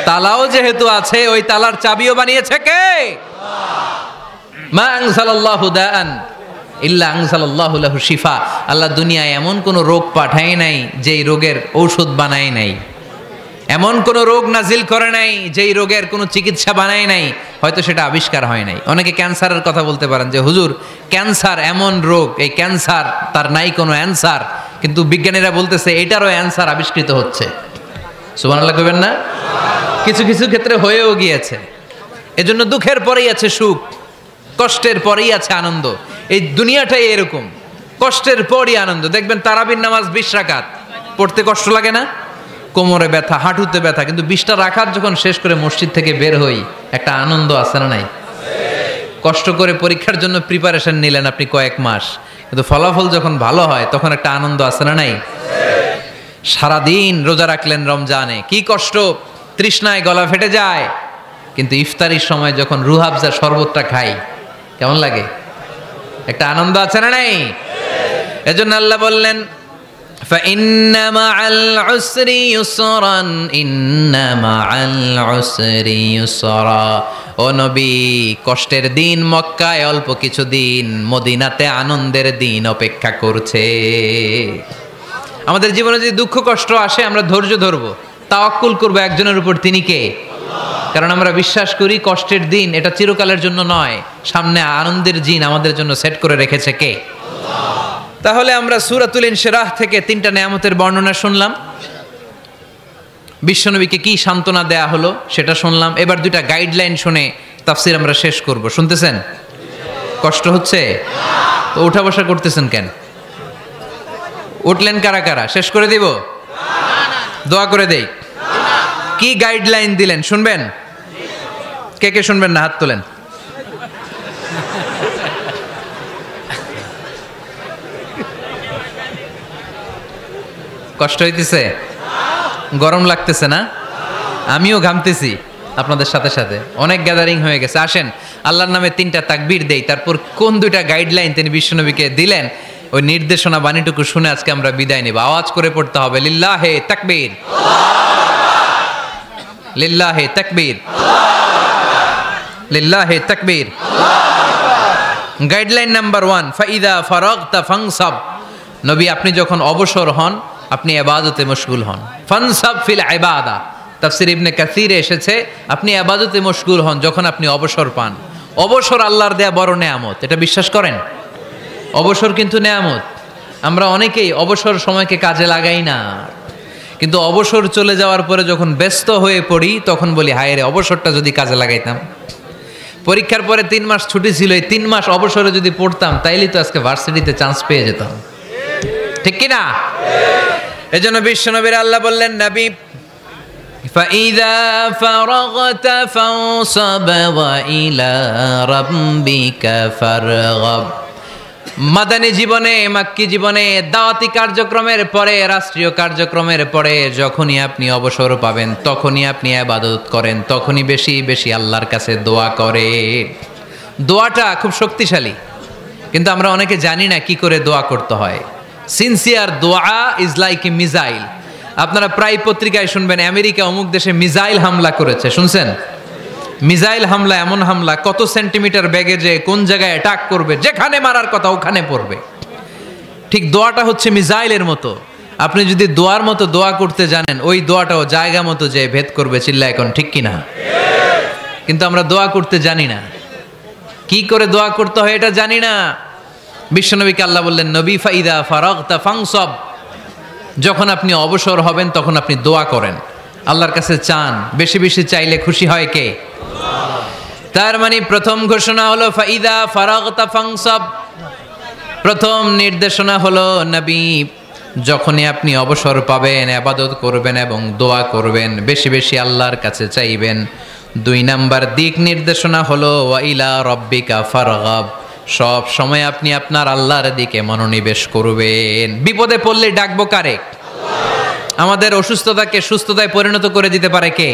তালাও যেহেতু আছে ওই তালার চাবিও বানিয়েছে কে? মা আনজালাল্লাহু দাআন ইল্লা আনজালাল্লাহু লাহু শিফা। আল্লাহ দুনিয়ায় এমন কোন রোগ পাঠায় নাই যেই রোগের ঔষধ বানায় নাই, এমন কোন রোগ নাজিল করে নাই যেই রোগের কোনো চিকিৎসা বানায় নাই, হয়তো সেটা আবিষ্কার হয় নাই। অনেকে ক্যান্সারের কথা বলতে পারেন যে হুজুর ক্যান্সার এমন রোগ, এই ক্যান্সার তার নাই কোনো অ্যান্সার, কিন্তু বিজ্ঞানীরা বলতেছে এটারও অ্যান্সার আবিষ্কৃত হচ্ছে। সুবহানাল্লাহ কইবেন না? কিছু কিছু ক্ষেত্রে হয়েও গিয়েছে। এজন্য দুঃখের পরেই আছে সুখ, কষ্টের পরেই আছে আনন্দ। এই দুনিয়াটাই এরকম, কষ্টের পরই আনন্দ। দেখবেন তারাবির নামাজ 20 রাকাত পড়তে কষ্ট লাগে না? কোমরে ব্যথা, হাঁটুতে ব্যথা, কিন্তু 20টা রাকাত যখন শেষ করে মসজিদ থেকে বের হই একটা আনন্দ আছে না নাই? কষ্ট করে পরীক্ষার জন্য প্রিপারেশন নিলেন আপনি কয়েক মাস, কিন্তু ফলাফল যখন ভালো হয় তখন একটা আনন্দ আছে না নাই? সারাদিন রোজা রাখলেন রমজানে, কি কষ্ট, তৃষ্ণায় গলা ফেটে যায়, কিন্তু ইফতারির সময় যখন রুহাবজা শরবতটা খাই কেমন লাগে? একটা আনন্দ আছে না নাই? এজন্য আল্লাহ বললেন فإن مع العسر يسرا إن مع العسر يسرا। ও নবী, কষ্টের দিন মক্কায় অল্প কিছু দিন, মদিনাতে আনন্দের দিন অপেক্ষা করছে। আমাদের জীবনে যদি দুঃখ কষ্ট আসে আমরা ধৈর্য ধরবো, তাওয়াক্কুল করবো একজনের উপর, তিনি কে? কারণ আমরা বিশ্বাস করি কষ্টের দিন এটা চিরকালের জন্য নয়, সামনে আনন্দের দিন আমাদের জন্য সেট করে রেখেছে কে? তাহলে আমরা সূরাতুল ইনশিরাহ থেকে 3টা নেয়ামতের বর্ণনা শুনলাম, বিশ্বনবীকে কি সান্ত্বনা দেয়া হলো সেটা শুনলাম। এবার 2টা গাইডলাইন শুনে তাফসীর আমরা শেষ করব। শুনতেছেন? কষ্ট হচ্ছে তো উঠা বসা করতেছেন কেন? উঠলেন কারা কারা? শেষ করে দিব? দোয়া করে দেই। কি গাইডলাইন দিলেন শুনবেন? কে কে শুনবেন না হাত তোলেন। কষ্ট হইতেছে? গরম লাগতেছে না? আমিও ঘামতেছি আপনাদের সাথে সাথে। অনেক গ্যাদারিং হয়ে গেছে। আসেন আল্লাহর নামে 3টা তাকবীর দেই, তারপর কোন 2টা গাইডলাইন তিনি বিশ্বনবীকে দিলেন ওই নির্দেশনা বাণীটুকু শুনে আজকে আমরা বিদায় নেব। আওয়াজ করে পড়তে হবে লিল্লাহে তাকবীর, লিল্লাহে তাকবীর, লিল্লাহে তাকবীর। গাইডলাইন নাম্বার 1, ফাইদা ফারাগতা ফানসাব। নবী আপনি যখন অবসর হন আপনি ইবাদতে মশগুল হন। ফানসাব ফিল ইবাদা, তাফসীর ইবনে কাসিরে এসেছে আপনি ইবাদতে মশগুল হন যখন আপনি অবসর পান। অবসর আল্লাহর দেয়া বড় নেয়ামত, এটা বিশ্বাস করেন? অবসর কিন্তু নেয়ামত। আমরা অনেকেই অবসর সময়কে কাজে লাগাই না, কিন্তু অবসর চলে যাওয়ার পরে যখন ব্যস্ত হয়ে পড়ি তখন বলি হায় রে, অবসরটা যদি কাজে লাগাইতাম। পরীক্ষার পরে 3 মাস ছুটি ছিল, এই 3 মাস অবসরে যদি পড়তাম তাইলে তো আজকে ভার্সিটিতে চান্স পেয়ে যেতাম, ঠিক কিনা? এজন্য বিশ্বনবীর আল্লাহ বললেন, নবী فَإِذَا فَرَغْتَ فَانصَبْ وَإِلَى رَبِّكَ فَارْغَب। মাদানী জীবনে, মাক্কি জীবনে, দাওয়াতি কার্যক্রমের পরে, রাষ্ট্রীয় কার্যক্রমের পরে যখনই আপনি অবসর পাবেন তখনই আপনি ইবাদত করেন, তখনই বেশি বেশি আল্লাহর কাছে দোয়া করেন। দোয়াটা খুব শক্তিশালী, কিন্তু আমরা অনেকে জানি না কি করে দোয়া করতে হয়। সিনসিয়ার দোয়া ইজ লাইক এ মিসাইল। আপনারা প্রায় পত্রিকায় শুনবেন আমেরিকা অমুক দেশে মিসাইল হামলা করেছে, শুনছেন? মিসাইল হামলা এমন হামলা, কত সেন্টিমিটার বেগে যে কোন জায়গায় অ্যাটাক করবে, যেখানে মারার কথা ওখানে পড়বে। ঠিক দোয়াটা হচ্ছে মিসাইলের মতো। আপনি যদি দোয়ার মতো দোয়া করতে জানেন, ওই দোয়াটাও জায়গা মতো যে ভেদ করবে। চিল্লা এখন ঠিক কিনা? কিন্তু আমরা দোয়া করতে জানি না, কি করে দোয়া করতে হয় এটা জানি না। বিশ্বনবীকে আল্লাহ বললেন, নবী ফাইদা ফারাগতা ফানসাব, যখন আপনি অবসর হবেন তখন আপনি দোয়া করেন, আল্লাহর কাছে চান। বেশি বেশি চাইলে খুশি হয় কে? তার মানে প্রথম ঘোষণা হলো ফাইদা ফারাগতা ফানসাব। প্রথম নির্দেশনা হলো নবী যখনই আপনি অবসর পাবেন ইবাদত করবেন এবং দোয়া করবেন, বেশি বেশি আল্লাহর কাছে চাইবেন। 2 নাম্বার দিক নির্দেশনা হলো ওয়াইলা রব্বিকা ফারগাব, সব সময় আপনি আপনার আল্লাহর দিকে মনোনিবেশ করবেন। বিপদে পড়লে ডাকবো কারে? আমাদের অসুস্থতাকে সুস্থতায় পরিণত করে দিতে পারে কে?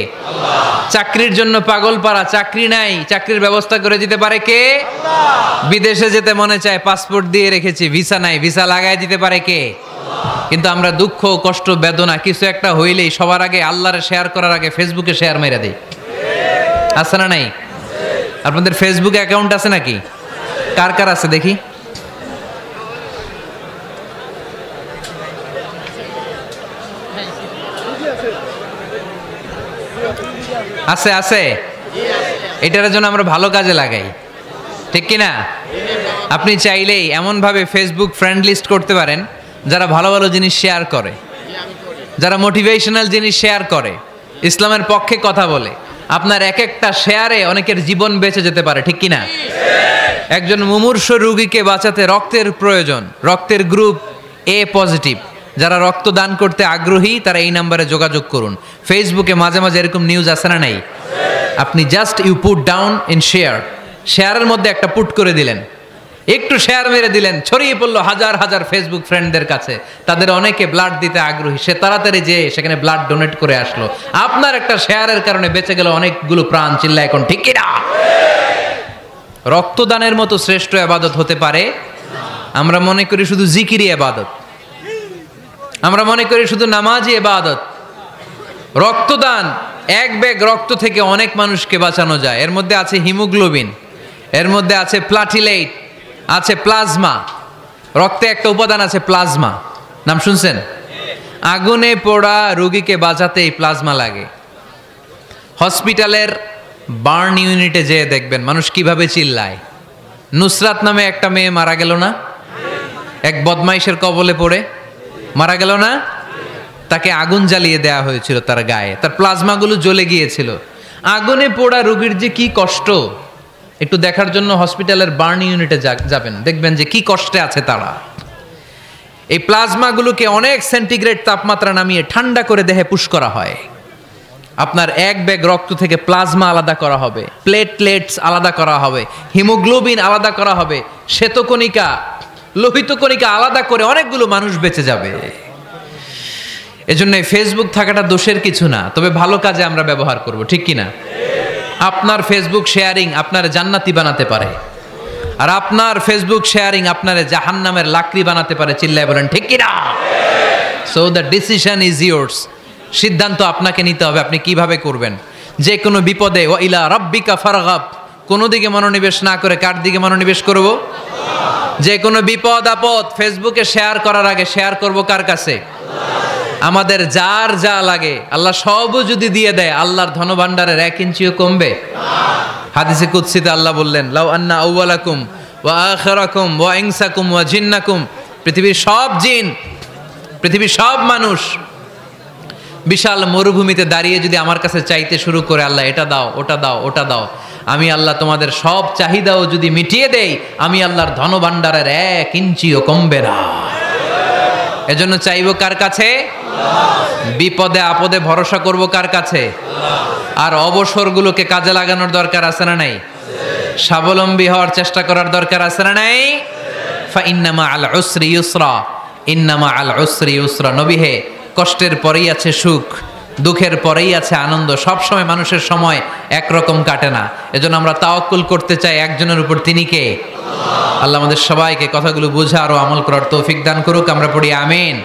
চাকরির জন্য পাগল পারা, চাকরি নাই, চাকরির ব্যবস্থা করে দিতে পারে কে? বিদেশে যেতে মনে চায়, পাসপোর্ট দিয়ে রেখেছি, ভিসা নাই, ভিসা লাগাই দিতে পারে কে? কিন্তু আমরা দুঃখ কষ্ট বেদনা কিছু একটা হইলেই সবার আগে আল্লাহরে শেয়ার করার আগে ফেসবুকে শেয়ার মেরে দেই, আছে না নাই? আপনাদের ফেসবুক অ্যাকাউন্ট আছে নাকি? কার কার আছে দেখি? আছে আছে। এটার জন্য আমরা ভালো কাজে লাগাই, ঠিক কিনা? আপনি চাইলেই এমনভাবে ফেসবুক ফ্রেন্ড লিস্ট করতে পারেন যারা ভালো ভালো জিনিস শেয়ার করে, যারা মোটিভেশনাল জিনিস শেয়ার করে, ইসলামের পক্ষে কথা বলে। আপনার এক একটা শেয়ারে অনেকের জীবন বেঁচে যেতে পারে, ঠিক কিনা? একজন মুমূর্ষ রোগীকে বাঁচাতে রক্তের প্রয়োজন, রক্তের গ্রুপ এ পজিটিভ। যারা রক্ত দান করতে আগ্রহী তারা এই নাম্বারে যোগাযোগ করুন। ফেসবুকে মাঝে মাঝে এরকম নিউজ আসে না নাই? আপনি just you put down in share, শেয়ারের মধ্যে একটা পুট করে দিলেন, একটু শেয়ার মেরে দিলেন, ছড়িয়ে পড়লো হাজার হাজার ফেসবুক ফ্রেন্ডদের কাছে। তাদের অনেকে ব্লাড দিতে আগ্রহী, সে তাড়াতাড়ি যেয়ে সেখানে ব্লাড ডোনেট করে আসলো। আপনার একটা শেয়ারের কারণে বেঁচে গেল অনেকগুলো প্রাণ। চিল্লা এখন ঠিক কিনা? রক্তদানের মতো শ্রেষ্ঠ ইবাদত হতে পারে? আমরা মনে করি শুধু জিকিরি ইবাদত, আমরা মনে করি শুধু নামাজি ইবাদত। রক্তদান, এক ব্যাগ রক্ত থেকে অনেক মানুষকে বাঁচানো যায়। এর মধ্যে আছে হিমোগ্লোবিন, এর মধ্যে আছে প্লাটিলেট, আছে প্লাজমা। রক্তে একটা উপাদান আছে প্লাজমা, নাম শুনছেন? আগুনে পোড়া রোগীকে বাঁচাতে এই প্লাজমা লাগে। হসপিটালের বার্ন ইউনিটে যেয়ে দেখবেন মানুষ কিভাবে চিল্লায়। নুসরাত নামে একটা মেয়ে মারা গেল না? এক বদমাইশের কবলে পড়ে মারা গেল না? তাকে আগুন জ্বালিয়ে দেওয়া হয়েছিল তার গায়ে, তার প্লাজমাগুলো জ্বলে গিয়েছিল। আগুনে পোড়া রোগীর যে কি কষ্ট, একটু দেখার জন্য হসপিটালের বার্ন ইউনিটে যাবেন, দেখবেন যে কি কষ্টে আছে তারা। এই প্লাজমাগুলোকে অনেক সেন্টিগ্রেড তাপমাত্রা নামিয়ে ঠান্ডা করে দেহে পুশ করা হয়। আপনার এক ব্যাগ রক্ত থেকে প্লাজমা আলাদা করা হবে, প্লেটলেটস আলাদা করা হবে, হিমোগ্লোবিন আলাদা করা হবে, শ্বেতকণিকা, লোহিত কণিকা আলাদা করে অনেকগুলো মানুষ বেঁচে যাবে। এজন্য ফেসবুক থাকাটা দোষের কিছু না, তবে ভালো কাজে আমরা ব্যবহার করব, ঠিক কিনা? আপনার ফেসবুক শেয়ারিং আপনার জান্নাতি বানাতে পারে, আর আপনার ফেসবুক শেয়ারিং আপনার জাহান্নামের লাকড়ি বানাতে পারে। চিল্লায় বলেন ঠিক কিনা? So the decision is yours. সিদ্ধান্ত আপনাকে নিতে হবে, আপনি কিভাবে করবেন। যে কোনো বিপদে ওয়াইলা রাব্বিকা ফারগাব, কোনো দিকে মনোনিবেশ না করে কার দিকে মনোনিবেশ করব? যে কোনো বিপদ আপদ ফেসবুকে শেয়ার করার আগে শেয়ার করব কার কাছে? আমাদের যার যা লাগে আল্লাহ সবও যদি দিয়ে দেয়, আল্লাহর ধনভাণ্ডারের 1 ইঞ্চিও কমবে? হাদিসে কুদসিতে আল্লাহ বললেন, লাউ আন্না আউওয়ালাকুম ওয়া আখিরাকুম ওয়া ইনসাকুম ওয়া জিন্নাকুম, পৃথিবীর সব জিন, পৃথিবীর সব মানুষ বিশাল মরুভূমিতে দাঁড়িয়ে যদি আমার কাছে চাইতে শুরু করে, আল্লাহ এটা দাও, ওটা দাও, ওটা দাও, আমি আল্লাহ তোমাদের সব চাহিদাও যদি মিটিয়ে দেই, আমি আল্লাহর ধনভাণ্ডারের 1 ইঞ্চিও কমবে না। এজন্য চাইবো কার কাছে? বিপদে আপদে ভরসা করব কার কাছে? আর অবসরগুলোকে কাজে লাগানোর দরকার আছে না নাই? স্বাবলম্বী হওয়ার চেষ্টা করার দরকার আছে না নাই? ফা ইন্নামা আল উসরি ইউসরা, ইন্নামা আল উসরি ইউসরা। নবী হে, কষ্টের পরেই আছে সুখ, দুঃখের পরেই আছে আনন্দ। সব সময় মানুষের সময় একরকম কাটে না। এজন্য আমরা তাওয়াক্কুল করতে চাই একজনের উপর, তিনি কে? আল্লাহ আমাদের সবাইকে কথাগুলো বুঝে আরো আমল করার তৌফিক দান করুক। আমরা পড়ি আমিন।